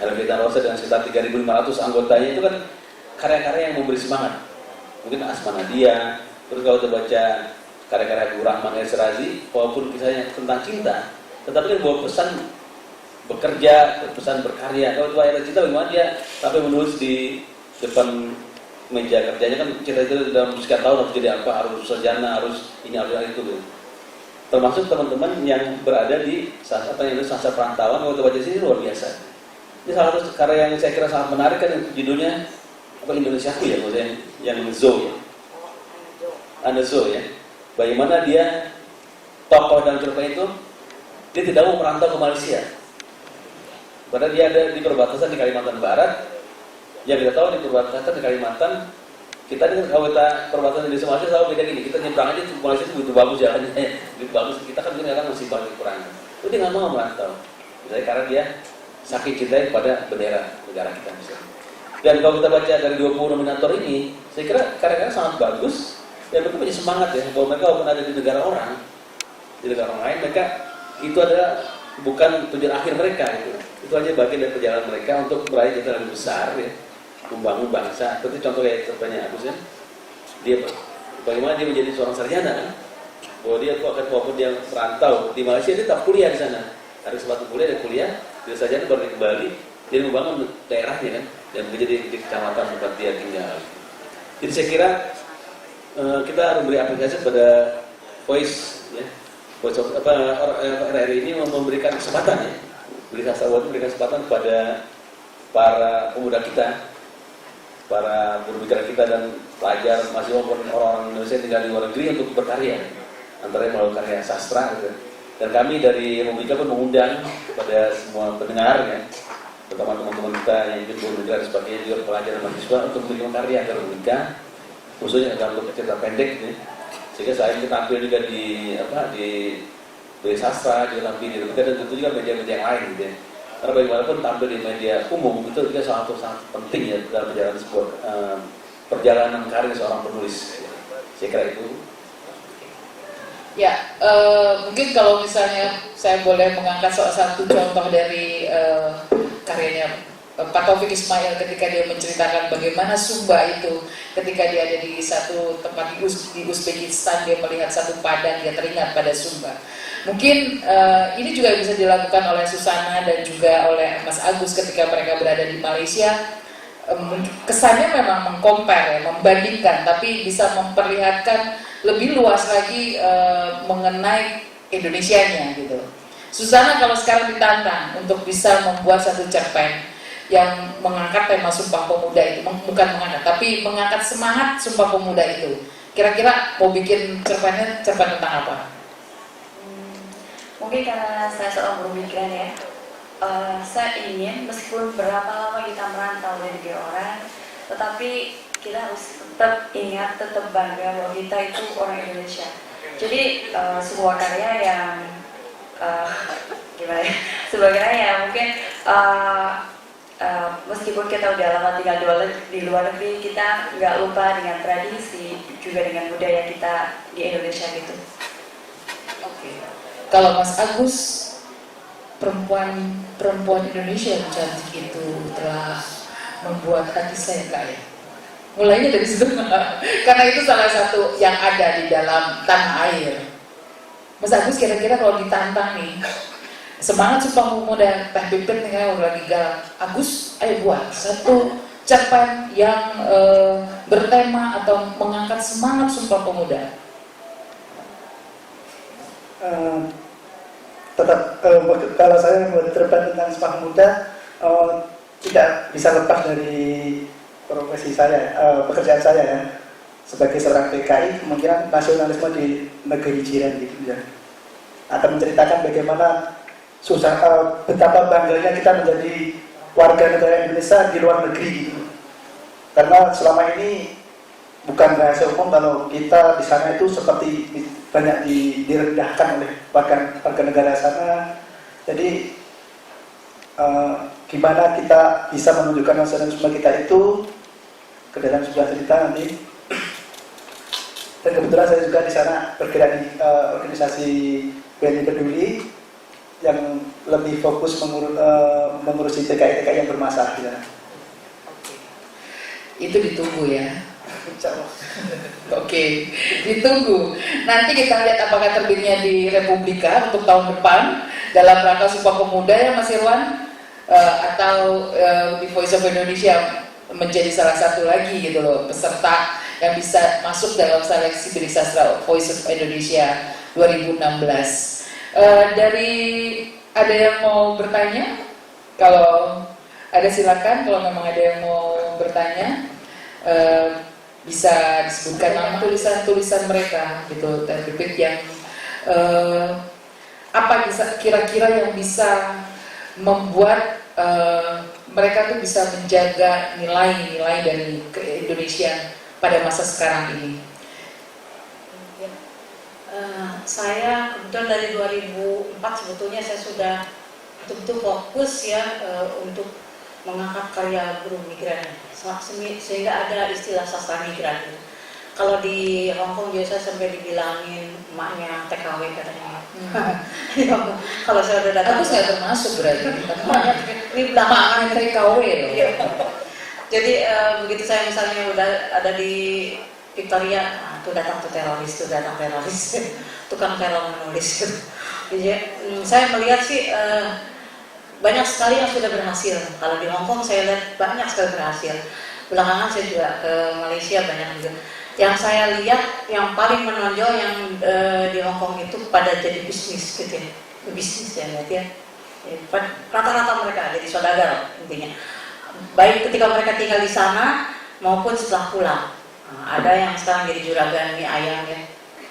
Helvita Rosa dengan sekitar 3.500 anggotanya itu kan karya-karya yang memberi semangat. Mungkin Asma Nadia. Terus kalau kita baca karya-karya Bu Rahman Esrazi, walaupun kisahnya tentang cinta, tetapi kan bawa pesan bekerja, pesan berkarya. Kalau itu akhirnya Cita bagaimana dia sampai menulis di depan meja kerjanya, kan Cita itu dalam sekian tahun harus jadi apa, harus sarjana, harus ini, harus itu gitu. Termasuk teman-teman yang berada di sasa perantauan, kalau kita baca sini luar biasa. Ini salah satu karya yang saya kira sangat menarik, kan judulnya apa, Indonesiaku ya, maksudnya yang Zo ya, Anda Zo ya. Bagaimana dia tokoh dalam cerpen itu, dia tidak mau merantau ke Malaysia. Padahal dia ada di perbatasan di Kalimantan Barat. Yang kita tahu di perbatasan di Kalimantan, kita dengan kalau kita perbatasan di Malaysia selalu beda gini. Kita nyebrang aja ke Malaysia itu begitu bagus jalannya, begitu bagus. Kita kan kadang masih banyak kekurangan. Itu dia nggak mau merantau. Misalnya karena dia saking cintai kepada bendera negara kita misalnya. Dan kalau kita baca dari 20 nominator ini, saya kira karya-karya sangat bagus. Dan mereka punya semangat ya, bahwa mereka walaupun ada di negara orang, di negara orang lain, mereka itu adalah bukan tujuan akhir mereka itu. Itu aja bagian dari perjalanan mereka untuk meraih cita lebih besar ya, membangun bangsa. Seperti contoh kayak cerpennya Agus ya, dia bagaimana dia menjadi seorang sarjana kan, bahwa dia walaupun dia merantau di Malaysia, dia tetap kuliah di sana. Ada kesempatan kuliah, dia kuliah, dia sarjana baru kembali, dia membangun daerahnya kan, dan menjadi di kecamatan tempat dia tinggal. Jadi saya kira kita harus beri apresiasi pada Voice ya, Voice of RRI ini memberikan kesempatan ya, beri sasaran memberikan kesempatan kepada para pemuda kita, para berbicara kita dan pelajar mahasiswa orang Indonesia yang tinggal di luar negeri untuk berkarya, antara melalui karya sastra gitu. Dan kami dari Republika pun mengundang kepada semua pendengar ya, terutama teman-teman kita yang ingin berbicara dan sebagainya, juga pelajar dan mahasiswa untuk membuat karya ke Republika, khususnya dalam bentuk cerita pendek ya. Sehingga saya ingin tampil juga di sastra, juga tampil di Republika, dan tentu juga media-media yang lain gitu ya. Karena bagaimanapun tampil di media umum itu juga sangat penting ya dalam perjalanan sebuah perjalanan karir seorang penulis. Saya kira itu. Ya, mungkin kalau misalnya saya boleh mengangkat salah satu contoh dari karyanya Pak Taufik Ismail ketika dia menceritakan bagaimana Sumba itu ketika dia ada di satu tempat di Uzbekistan, dia melihat satu padang, dia teringat pada Sumba. Mungkin ini juga bisa dilakukan oleh Susana dan juga oleh Mas Agus ketika mereka berada di Malaysia. Kesannya memang mengcompare ya, membandingkan, tapi bisa memperlihatkan lebih luas lagi mengenai Indonesianya gitu. Susana kalau sekarang ditantang untuk bisa membuat satu cerpen yang mengangkat tema Sumpah Pemuda itu, bukan mengangkat, tapi mengangkat semangat Sumpah Pemuda itu. Kira-kira mau bikin cerpen tentang apa? Mungkin karena saya seorang berpikiran ya, saya ingin meskipun berapa lama kita merantau dari negara orang, tetapi kita harus tetap ingat, tetap bangga bahwa kita itu orang Indonesia. Jadi sebuah karya yang gimana ya? Sebuah karya yang mungkin meskipun kita udah lama tinggal di luar negeri, kita nggak lupa dengan tradisi, juga dengan budaya kita di Indonesia gitu. Oke. Kalau Mas Agus, perempuan Indonesia yang cantik itu telah membuat hati saya kaya. Mulainya dari situ, karena itu salah satu yang ada di dalam tanah air. Mas Agus, kira-kira kalau ditantang nih, semangat Sumpah Pemuda, Teh Pipit nih lagi galak. Agus, ayo buat satu cerpen yang bertema atau mengangkat semangat Sumpah Pemuda. Tetap kalau saya membuat cerpen tentang Sumpah Pemuda, tidak bisa lepas dari profesi saya, pekerjaan saya ya, sebagai seorang PKI, kemungkinan nasionalisme di negeri jiran gitu ya, akan menceritakan bagaimana susah, betapa bangganya kita menjadi warga negara Indonesia di luar negeri gitu. Karena selama ini bukan rahasia umum kalau kita di sana itu seperti banyak direndahkan oleh warga negara sana. Jadi gimana kita bisa menunjukkan nasionalisme kita itu ke dalam sebuah cerita nanti. Dan kebetulan saya juga di sana bergerak di organisasi BNI Peduli yang lebih fokus mengurusi TKI yang bermasalah ya. Oke. Itu ditunggu ya. Oke, ditunggu. Nanti kita lihat apakah terbitnya di Republika untuk tahun depan dalam rangka Sumpah Pemuda ya Mas Irwan, atau di Voice of Indonesia menjadi salah satu lagi gitu loh peserta yang bisa masuk dalam seleksi Berita Sastra Voice of Indonesia 2016. Dari ada yang mau bertanya? Kalau ada silakan, kalau memang ada yang mau bertanya bisa disebutkan nama tulisan-tulisan mereka gitu, terbit yang apa bisa kira-kira yang bisa membuat mereka tuh bisa menjaga nilai-nilai dari Indonesia pada masa sekarang ini. Saya kebetulan dari 2004 sebetulnya saya sudah betul-betul fokus ya untuk mengangkat karya buruh migran, sehingga ada istilah sastra migran. Kalau di Hongkong juga saya sampai dibilangin emaknya TKW katanya. Kalau saya udah datang, Aku nggak termasuk berarti. ini belakangan TKW loh. Jadi begitu saya misalnya udah ada di Victoria, nah, tuh datang tuh teroris, tukang teror menulis. Jadi saya melihat sih banyak sekali yang sudah berhasil. Kalau di Hongkong saya lihat banyak sekali berhasil. Belakangan saya juga ke Malaysia banyak juga. Yang saya lihat yang paling menonjol yang di Hongkong itu pada jadi bisnis gitu ya, bisnis ya lihat ya. Rata-rata mereka jadi saudagar intinya. Baik ketika mereka tinggal di sana maupun setelah pulang. Nah, ada yang sekarang jadi juragan mie ayam ya.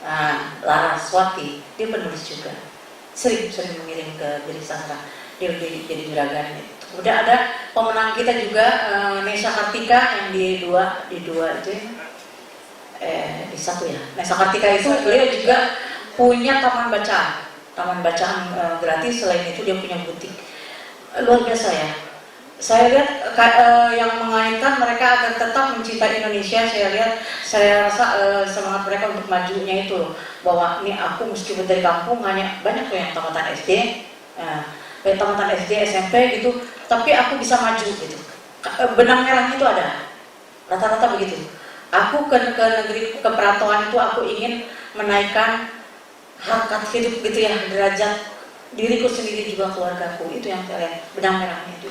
Nah, Laraswati dia penulis juga. Sering mengirim ke Berita Sastra. Dia jadi juragan. Kemudian ada pemenang kita juga Nesa Kartika yang di dua itu ya. Di satu ya. Nesa Kartika itu beliau juga punya taman bacaan gratis. Selain itu dia punya butik. Luar biasa ya. Saya lihat yang mengaitkan mereka agar tetap mencintai Indonesia. Saya rasa semangat mereka untuk majunya itu loh, bahwa ini aku meskipun dari kampung hanya banyak tuh yang tamatan SD, tamatan SD, SMP gitu, tapi aku bisa maju gitu. Benang merahnya itu ada, rata-rata begitu. Aku ke negeri ke perantauan itu aku ingin menaikkan harkat hidup gitu ya, derajat diriku sendiri juga keluargaku, itu yang saya benang merahnya itu.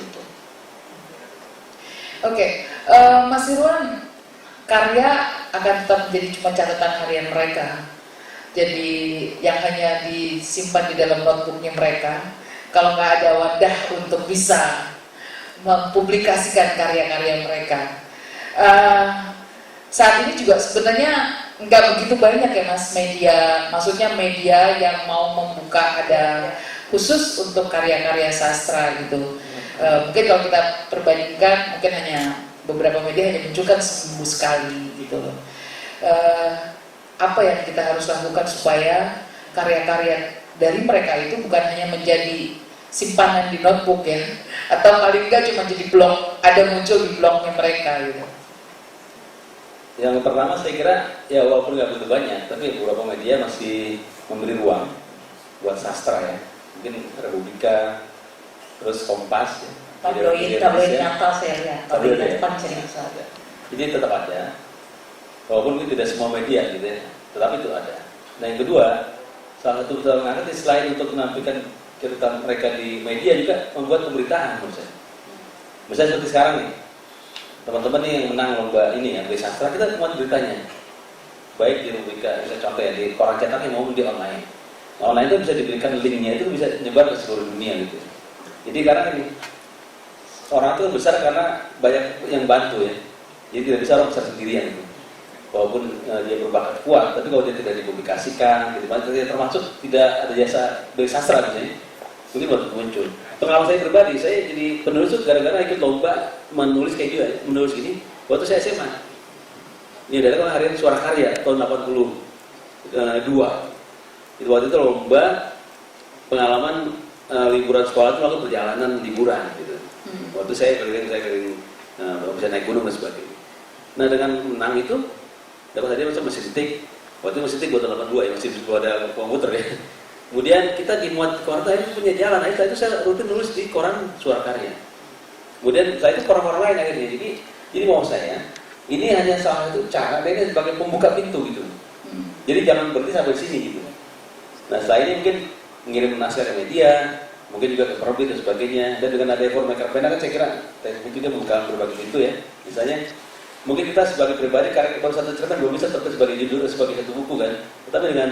Oke, Mas Irwan, karya akan tetap menjadi cuma catatan harian mereka. Jadi yang hanya disimpan di dalam notebooknya mereka. Kalau nggak ada wadah untuk bisa mempublikasikan karya-karya mereka. Saat ini juga sebenarnya nggak begitu banyak ya Mas media, maksudnya media yang mau membuka ada khusus untuk karya-karya sastra gitu. Mungkin kalau kita perbandingkan, mungkin hanya beberapa media hanya munculkan seminggu sekali gitu loh. Apa yang kita harus lakukan supaya karya-karya dari mereka itu bukan hanya menjadi simpanan di notebook ya, atau paling enggak cuma jadi blog, ada muncul di blognya mereka gitu. Yang pertama saya kira ya walaupun nggak begitu banyak, tapi beberapa media masih memberi ruang buat sastra ya. Mungkin Republika, terus Kompas ya. Tabloid nyata saya lihat, tabloid depan sering ada. Jadi tetap ada, walaupun itu tidak semua media gitu ya, tetapi itu ada. Nah yang kedua, salah satu betul mengangkat selain untuk menampilkan cerita mereka di media juga membuat pemberitaan menurut saya. Misalnya seperti sekarang nih, teman-teman nih yang menang lomba ini ya, Berita Sastra, kita muat beritanya. Baik di Republika, bisa contoh ya, di koran cetaknya maupun di online. Online itu bisa diberikan linknya, itu bisa nyebar ke seluruh dunia gitu. Jadi karena ini orang itu besar karena banyak yang bantu ya. Jadi tidak bisa orang besar sendirian gitu. Walaupun dia berbakat kuat, tapi kalau dia tidak dipublikasikan, gitu, termasuk tidak ada jasa Berita Sastra misalnya, mungkin baru muncul. Pengalaman saya pribadi, saya jadi penulis itu gara-gara ikut lomba menulis kayak juga, menulis gini. Waktu saya SMA, ini adalah harian Suara Karya tahun 82. Itu waktu itu lomba pengalaman liburan sekolah itu lalu perjalanan liburan gitu. Waktu saya keliling bisa naik gunung dan sebagainya. Nah dengan menang itu dapat hadiah macam mesin tik. Waktu itu mesin tik buat 82 ya, masih ada komputer ya. Kemudian kita dimuat di koran itu punya jalan. Akhirnya itu saya rutin nulis di koran Suara Karya. Kemudian saya itu koran-koran lain akhirnya. Jadi mau saya ini hanya salah satu cara, ini sebagai pembuka pintu gitu. Jadi jangan berhenti sampai sini gitu. Nah setelah ini mungkin mengirim naskah ke media, mungkin juga ke penerbit dan sebagainya. Dan dengan ada forum maker pena kan saya kira Facebook juga membuka berbagai pintu ya. Misalnya mungkin kita sebagai pribadi karya baru satu cerita belum bisa tertulis sebagai judul sebagai satu buku kan, tetapi dengan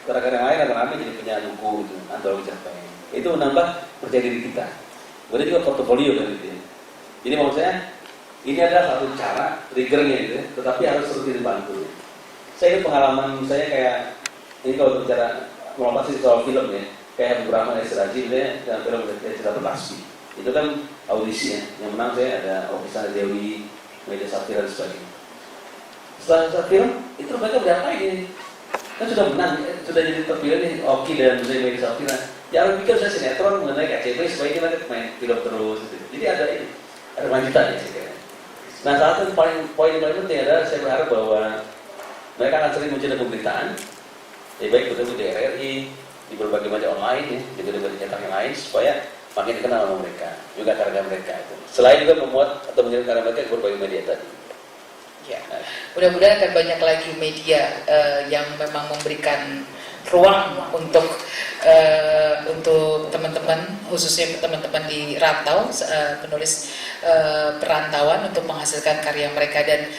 karya-karya yang lain akan ramai jadi punya buku gitu, antologi cerpen. Itu menambah percaya diri kita. Kemudian juga portofolio kan gitu ya. Jadi maksud saya ini adalah satu cara triggernya gitu ya, tetapi harus terus dibantu. Saya ini pengalaman saya kayak ini kalau bicara melompat soal film ya, kayak beberapa Esraji dalam film cerita Bekasi. Itu kan audisi ya, yang menang saya ada Okisana Dewi, Media Safira dan sebagainya. Setelah film itu mereka berapa ini? Kan sudah menang, sudah jadi terpilih nih Oki dan Media Safira. Ya harus pikir saya sinetron mengenai KCP supaya kita main film terus. Gitu. Jadi ada ini, ada lanjutan ya saya kira. Nah salah satu poin paling penting adalah saya berharap bahwa mereka akan sering muncul dalam pemberitaan, ya baik betul di RRI, di berbagai macam online ya, di berbagai cetak yang lain supaya makin dikenal sama mereka, juga karya mereka itu. Selain juga memuat atau mengirim karya mereka ke berbagai media tadi. Ya, mudah-mudahan akan banyak lagi media yang memang memberikan ruang untuk teman-teman, khususnya teman-teman di rantau, penulis perantauan untuk menghasilkan karya mereka. Dan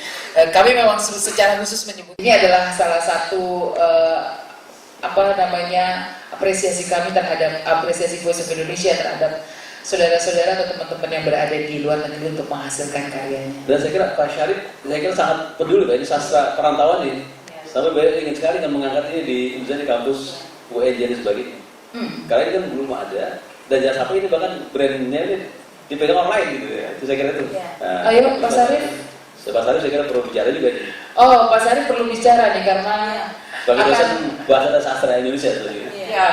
kami memang secara khusus menyebut ini adalah salah satu apresiasi kami terhadap apresiasi Voice of Indonesia terhadap saudara-saudara atau teman-teman yang berada di luar negeri untuk menghasilkan karyanya. Dan saya kira Pak Syarif, saya kira sangat peduli Pak, ini sastra perantauan ini. Sampai banyak ingin sekali kan mengangkat ini di misalnya di kampus UNJ dan sebagainya. Karena ini kan belum ada, dan jangan sampai ini bahkan brandnya ini dipegang orang lain gitu ya. Itu saya kira itu. Nah, ayo Pak Syarif. Pak Syarif saya kira perlu bicara juga nih. Oh, Pak Syarif perlu bicara nih karena bagi dosen bahasa dan sastra Indonesia sebagainya. Ya.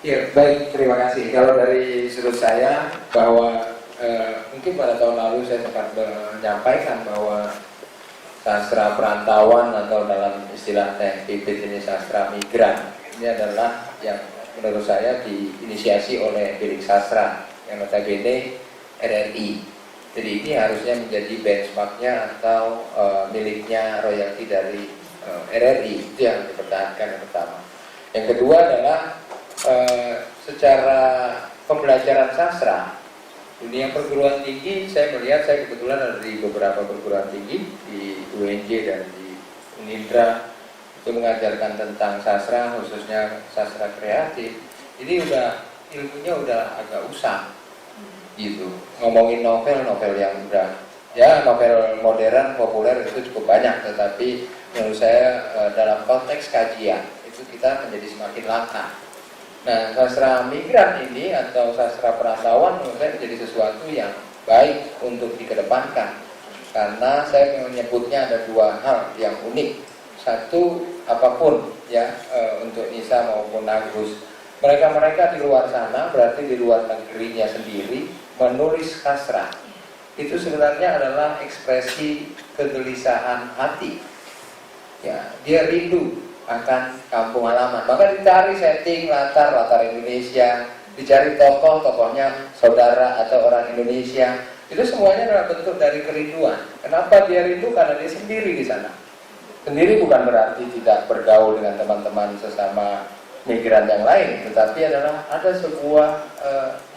Ya, baik, terima kasih. Kalau dari sudut saya bahwa mungkin pada tahun lalu saya sempat menyampaikan bahwa sastra perantauan atau dalam istilah TNPB ini sastra migran ini adalah yang menurut saya diinisiasi oleh Bilik Sastra yang notabene RRI. Jadi ini harusnya menjadi benchmarknya atau miliknya royalti dari RRI. Itu yang dipertahankan yang pertama. Yang kedua adalah secara pembelajaran sastra dunia perguruan tinggi, saya melihat saya kebetulan ada di beberapa perguruan tinggi di UNJ dan di Unindra itu mengajarkan tentang sastra, khususnya sastra kreatif. Ini ilmunya udah agak usang gitu. Ngomongin novel yang udah ya novel modern populer itu cukup banyak, tetapi menurut saya dalam konteks kajian itu kita menjadi semakin langka. Nah, sastra migran ini atau sastra perantauan menurut saya menjadi sesuatu yang baik untuk dikedepankan, karena saya menyebutnya ada dua hal yang unik. Satu, apapun ya untuk Nisa maupun Agus, mereka di luar sana, berarti di luar negerinya sendiri, menulis sastra itu sebenarnya adalah ekspresi kegelisahan hati. Ya, dia rindu akan kampung halaman, maka dicari setting latar Indonesia, dicari tokohnya saudara atau orang Indonesia. Itu semuanya adalah bentuk dari kerinduan. Kenapa dia rindu? Karena dia sendiri di sana. Sendiri bukan berarti tidak bergaul dengan teman-teman sesama migran yang lain, tetapi adalah ada sebuah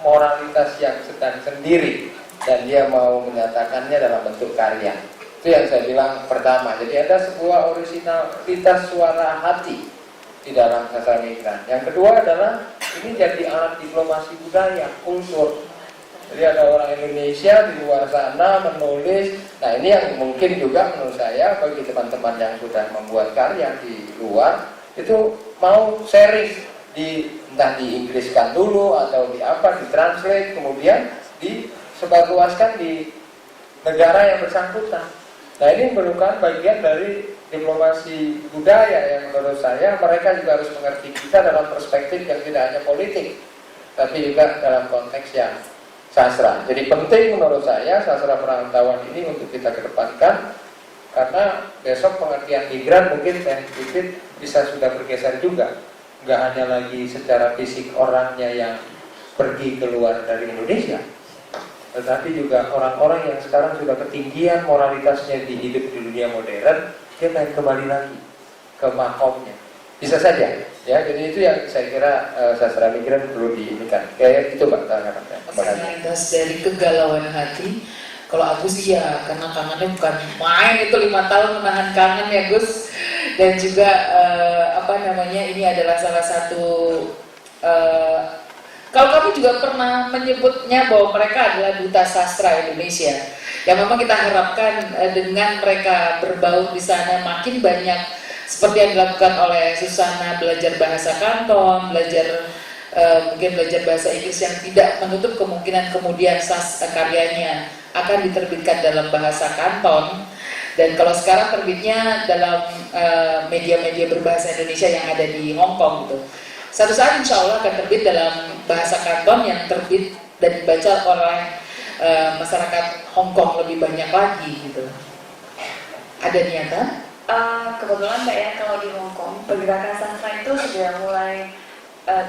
moralitas yang sedang sendiri dan dia mau menyatakannya dalam bentuk karya. Itu yang saya bilang pertama. Jadi ada sebuah originalitas suara hati di dalam sastra migran. Yang kedua adalah ini jadi alat diplomasi budaya, kultur. Jadi ada orang Indonesia di luar sana menulis. Nah ini yang mungkin juga menurut saya bagi teman-teman yang sudah membuat karya di luar itu mau sharing entah diinggriskan dulu atau ditranslate kemudian disebarluaskan di negara yang bersangkutan. Nah ini merupakan bagian dari diplomasi budaya yang menurut saya mereka juga harus mengerti kita dalam perspektif yang tidak hanya politik, tapi juga dalam konteks yang sastra. Jadi penting menurut saya sastra perantauan ini untuk kita kedepankan, karena besok pengertian migran mungkin sedikit bisa sudah bergeser juga. Nggak hanya lagi secara fisik orangnya yang pergi keluar dari Indonesia, tetapi juga orang-orang yang sekarang sudah ketinggian moralitasnya di hidup di dunia modern, dia pengen kembali lagi ke makomnya. Bisa saja Ya, jadi itu yang saya kira sastra migran perlu diinikan. Kayak itu Mbak kata-kata. Fasilitas dari kegalauan hati. Kalau Agus iya, karena kangennya bukan main, itu 5 tahun menahan kangen ya Gus. Dan juga ini adalah salah satu kalau kami juga pernah menyebutnya bahwa mereka adalah duta sastra Indonesia. Yang memang kita harapkan dengan mereka berbaur di sana makin banyak seperti yang dilakukan oleh Susana, belajar bahasa Kanton, mungkin belajar bahasa Inggris yang tidak menutup kemungkinan kemudian karyanya akan diterbitkan dalam bahasa Kanton. Dan kalau sekarang terbitnya dalam media-media berbahasa Indonesia yang ada di Hong Kong gitu. Satu saat insya Allah akan terbit dalam bahasa Kanton yang terbit dan dibaca oleh masyarakat Hong Kong lebih banyak lagi gitu. Ada niatan? Kebetulan Mbak ya, kalau di Hong Kong pergerakan sastra itu sudah mulai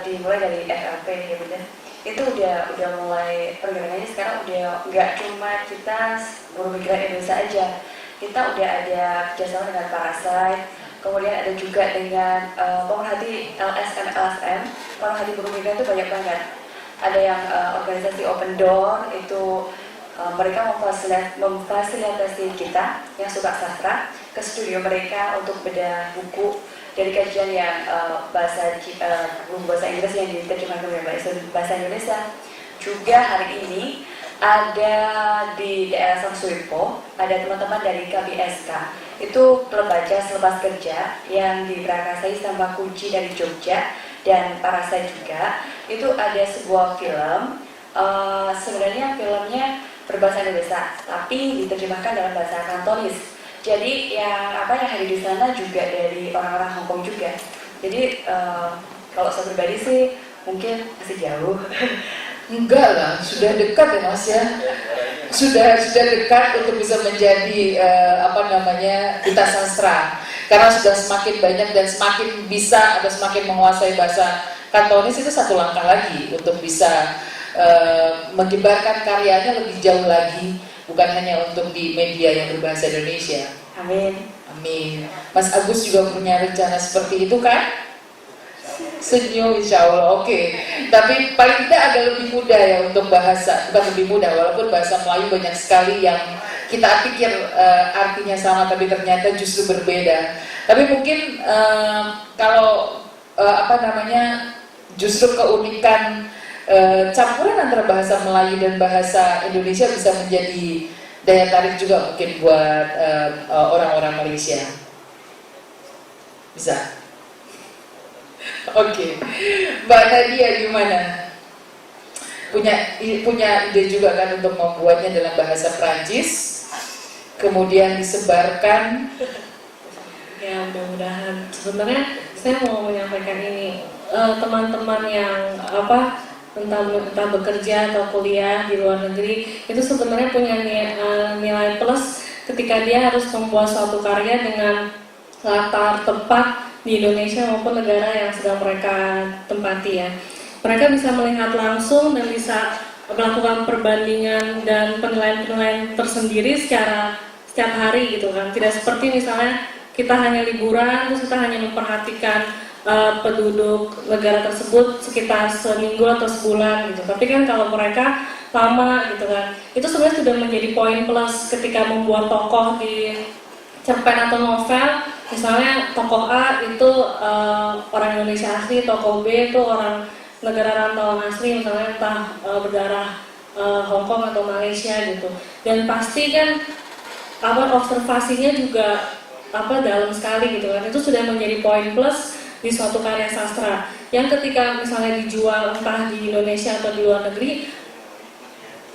dimulai dari FLP gitu ya. Itu udah mulai pergerakannya sekarang udah nggak cuma kita buruh migran Indonesia aja. Kita udah ada kerjasama dengan Parasite, kemudian ada juga dengan pemerhati LSM. Pemerhati buruh migran itu banyak banget. Ada yang organisasi Open Door itu mereka memfasilitasi kita yang suka sastra ke studio mereka untuk bedah buku dari kajian yang bahasa Inggris yang diterjemahkan oleh bahasa Indonesia. Juga hari ini ada di daerah Sangsuipo, ada teman-teman dari KBSK. Itu pembaca selepas kerja yang diperakasai sama Kunci dari Jogja dan Parasai juga. Itu ada sebuah film, sebenarnya filmnya berbahasa Indonesia, tapi diterjemahkan dalam bahasa Kantonis. Jadi yang hadir di sana juga dari orang-orang Hong Kong juga. Jadi kalau saya pribadi sih mungkin masih jauh. Enggak lah, sudah dekat ya Mas ya. Sudah dekat untuk bisa menjadi duta sastra. Karena sudah semakin banyak dan semakin bisa atau semakin menguasai bahasa Kantonis, itu satu langkah lagi untuk bisa menyebarkan karyanya lebih jauh lagi, bukan hanya untuk di media yang berbahasa Indonesia. Amin. Amin. Mas Agus juga punya rencana seperti itu kan? Senyum insya Allah, oke. Tapi paling tidak agak lebih mudah ya untuk bahasa, bukan lebih mudah, walaupun bahasa Melayu banyak sekali yang kita pikir artinya sama tapi ternyata justru berbeda. Tapi mungkin justru keunikan campuran antara bahasa Melayu dan bahasa Indonesia bisa menjadi daya tarik juga mungkin buat orang-orang Malaysia. Bisa. Oke. Mbak Nadia gimana? Punya ide juga kan untuk membuatnya dalam bahasa Prancis, kemudian disebarkan. Ya mudah-mudahan. Sebenarnya saya mau menyampaikan ini, teman-teman yang entah bekerja atau kuliah di luar negeri itu sebenarnya punya nilai plus ketika dia harus membuat suatu karya dengan latar tempat di Indonesia maupun negara yang sedang mereka tempati ya. Mereka bisa melihat langsung dan bisa melakukan perbandingan dan penilaian-penilaian tersendiri secara setiap hari gitu kan. Tidak seperti misalnya kita hanya liburan terus kita hanya memperhatikan penduduk negara tersebut sekitar seminggu atau sebulan gitu. Tapi kan kalau mereka lama gitu kan, itu sebenarnya sudah menjadi poin plus ketika membuat tokoh di cerpen atau novel. Misalnya tokoh A itu orang Indonesia asli, tokoh B itu orang negara rantauan asli, misalnya entah berdarah Hong Kong atau Malaysia gitu. Dan pasti kan observasinya juga dalam sekali gitu kan. Itu sudah menjadi poin plus di suatu karya sastra yang ketika misalnya dijual entah di Indonesia atau di luar negeri,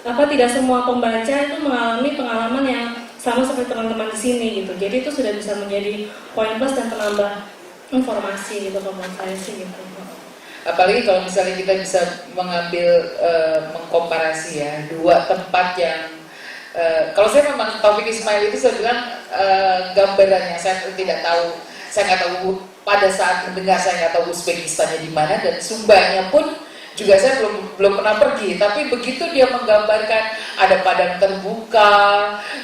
tidak semua pembaca itu mengalami pengalaman yang sama seperti teman-teman di sini gitu. Jadi itu sudah bisa menjadi poin plus dan penambah informasi gitu menurut saya sih gitu. Apalagi kalau misalnya kita bisa mengambil mengkomparasi ya dua tempat yang kalau saya memang Taufik Ismail itu saya bilang gambarannya saya tidak tahu, saya nggak tahu pada saat mendengar, saya nggak tahu Uzbekistannya di mana dan Sumbanya pun juga saya belum pernah pergi, tapi begitu dia menggambarkan ada padang terbuka,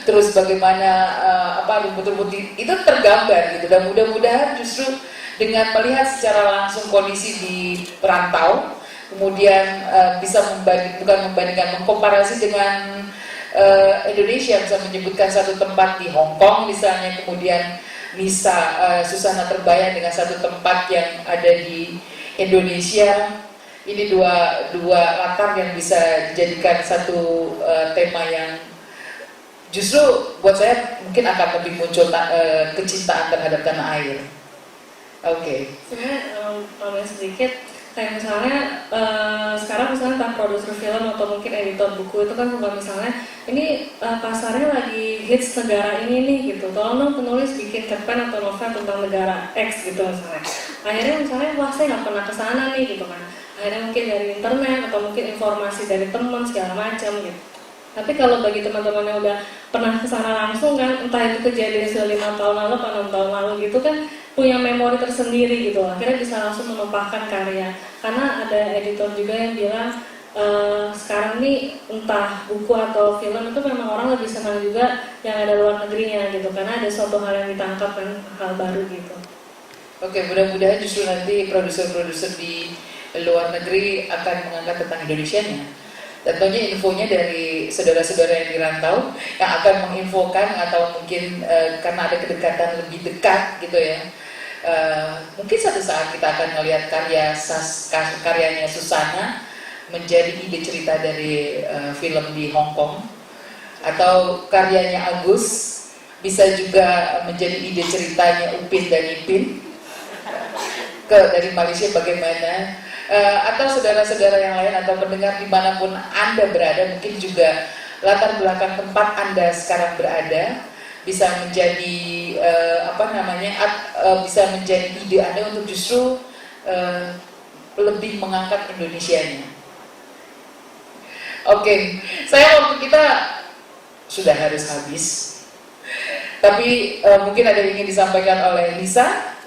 terus bagaimana rumput-rumput itu tergambar gitu, dan mudah-mudahan justru dengan melihat secara langsung kondisi di perantau, kemudian bisa bukan membandingkan, mengkomparasi dengan Indonesia, bisa menyebutkan satu tempat di Hong Kong misalnya, kemudian Nisa Susana terbayang dengan satu tempat yang ada di Indonesia. Ini dua latar yang bisa dijadikan satu tema yang justru buat saya mungkin akan lebih muncul kecintaan terhadap tanah air. Oke. Sebenarnya tambahin sedikit, kayak misalnya sekarang misalnya tentang produser film atau mungkin editor buku itu kan bukan misalnya ini pasarnya lagi hits negara ini nih gitu, tolong dong penulis bikin cerpen atau novel tentang negara X gitu misalnya. Akhirnya misalnya wah saya nggak pernah kesana nih gitu kan, akhirnya mungkin dari internet atau mungkin informasi dari teman segala macam gitu. Tapi kalau bagi teman-teman yang udah pernah kesana langsung kan, entah itu kejadian sudah 5 tahun lalu atau 6 tahun lalu gitu kan, punya memori tersendiri gitu, akhirnya bisa langsung menumpahkan karya. Karena ada editor juga yang bilang sekarang nih entah buku atau film itu memang orang lebih senang juga yang ada luar negerinya gitu, karena ada suatu hal yang ditangkap dan hal baru gitu. Oke, mudah-mudahan justru nanti produser-produser di luar negeri akan mengangkat tentang Indonesianya. Tentunya infonya dari saudara-saudara yang di rantau yang akan menginfokan atau mungkin karena ada kedekatan lebih dekat gitu ya. Mungkin satu saat kita akan melihat karyanya Susana menjadi ide cerita dari film di Hong Kong, atau karyanya Agus bisa juga menjadi ide ceritanya Upin dan Ipin dari Malaysia bagaimana. Atau saudara-saudara yang lain atau pendengar dimanapun Anda berada, mungkin juga latar belakang tempat Anda sekarang berada bisa menjadi bisa menjadi ide Anda untuk justru lebih mengangkat Indonesianya. Oke, waktu kita sudah harus habis, tapi mungkin ada yang ingin disampaikan oleh Nisa.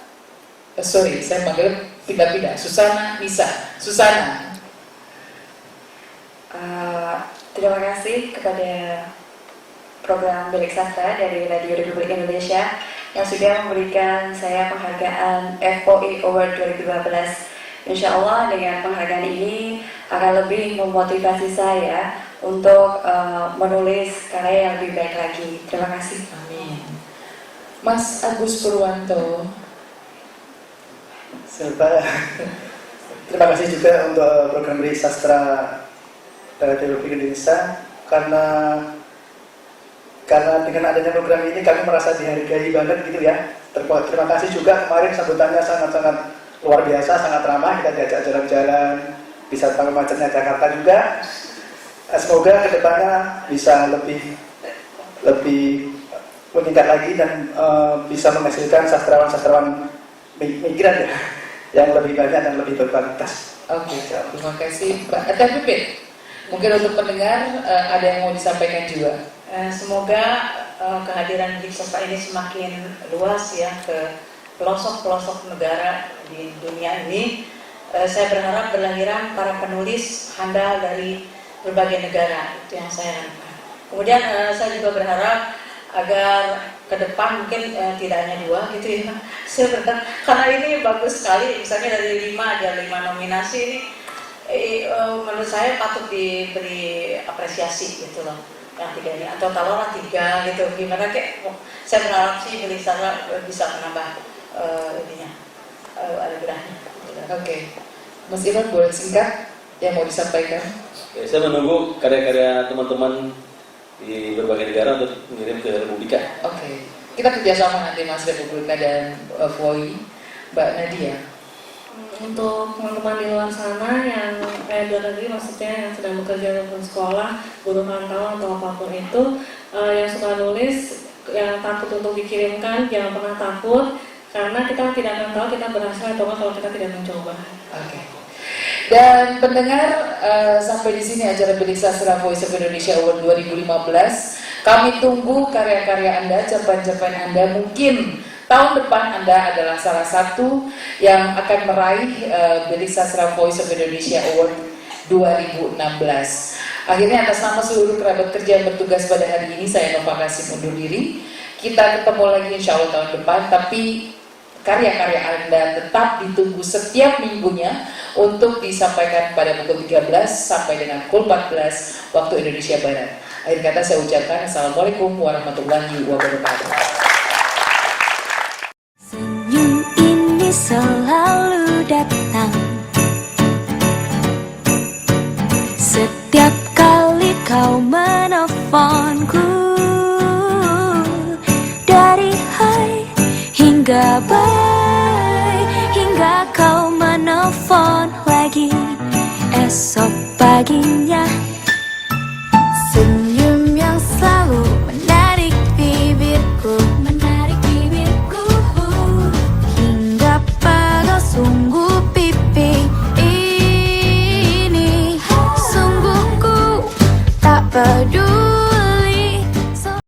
Sorry, saya panggil pindah-pindah. Susana, Nisa. Susana. Terima kasih kepada program Bilik Sastra dari Radio Republik Indonesia yang sudah memberikan saya penghargaan FOI Award 2015. Insya Allah dengan penghargaan ini akan lebih memotivasi saya untuk menulis karya yang lebih baik lagi. Terima kasih. Amin. Mas Agus Purwanto. Terima kasih juga untuk program Bilik Sastra Radio Republik Indonesia karena dengan adanya program ini kami merasa dihargai banget gitu ya. Terima kasih juga kemarin sambutannya sangat-sangat luar biasa, sangat ramah, kita diajak jalan-jalan, bisa tahu macetnya Jakarta juga. Semoga kedepannya bisa lebih meningkat lagi dan bisa menghasilkan sastrawan-sastrawan migran ya, yang lebih banyak dan lebih berkualitas. Oke, terima kasih Mbak. Tapi Pit, mungkin untuk pendengar ada yang mau disampaikan juga. Semoga kehadiran Bilik Sastra ini semakin luas ya ke pelosok-pelosok negara di dunia ini. Saya berharap berlahiran para penulis handal dari berbagai negara, itu yang saya harapkan. Kemudian saya juga berharap agar ke depan mungkin tidak hanya 2 gitu ya. Saya berharap karena ini bagus sekali, misalnya dari 5 nominasi ini menurut saya patut diberi apresiasi gitu loh. Yang 3 ini atau taruhlah 3 gitu. Gimana saya berharap sih Bilik Sastra bisa menambah anugerahnya. Oke. Mas Ivan boleh singkat yang mau disampaikan? Oke, saya menunggu karya-karya teman-teman di berbagai negara untuk mengirim ke Republika. Oke. Kita kerjasama nanti Mas Republika dan FOI. Mbak Nadia. Untuk teman-teman di luar sana yang luar negeri maksudnya yang sedang bekerja ataupun sekolah, guru rantauan atau apapun itu, yang suka nulis, yang takut untuk dikirimkan, jangan pernah takut, karena kita tidak akan tahu kita berhasil atau enggak kalau kita tidak mencoba. Oke. Dan pendengar, sampai di sini acara Bilik Sastra Voice of Indonesia Award 2015. Kami tunggu karya-karya Anda, cerpen-cerpen Anda. Mungkin tahun depan Anda adalah salah satu yang akan meraih Bilik Sastra Voice of Indonesia Award 2016. Akhirnya atas nama seluruh kerabat kerja yang bertugas pada hari ini, saya Nova Kasim undur diri. Kita ketemu lagi insya Allah tahun depan, tapi karya-karya Anda tetap ditunggu setiap minggunya untuk disampaikan pada pukul 13 sampai dengan pukul 14 waktu Indonesia Barat. Akhir kata saya ucapkan Assalamualaikum warahmatullahi wabarakatuh. Senyum ini selalu datang setiap kali kau menelponku, dari hai hingga bye, hingga kau menelpon lagi esok paginya.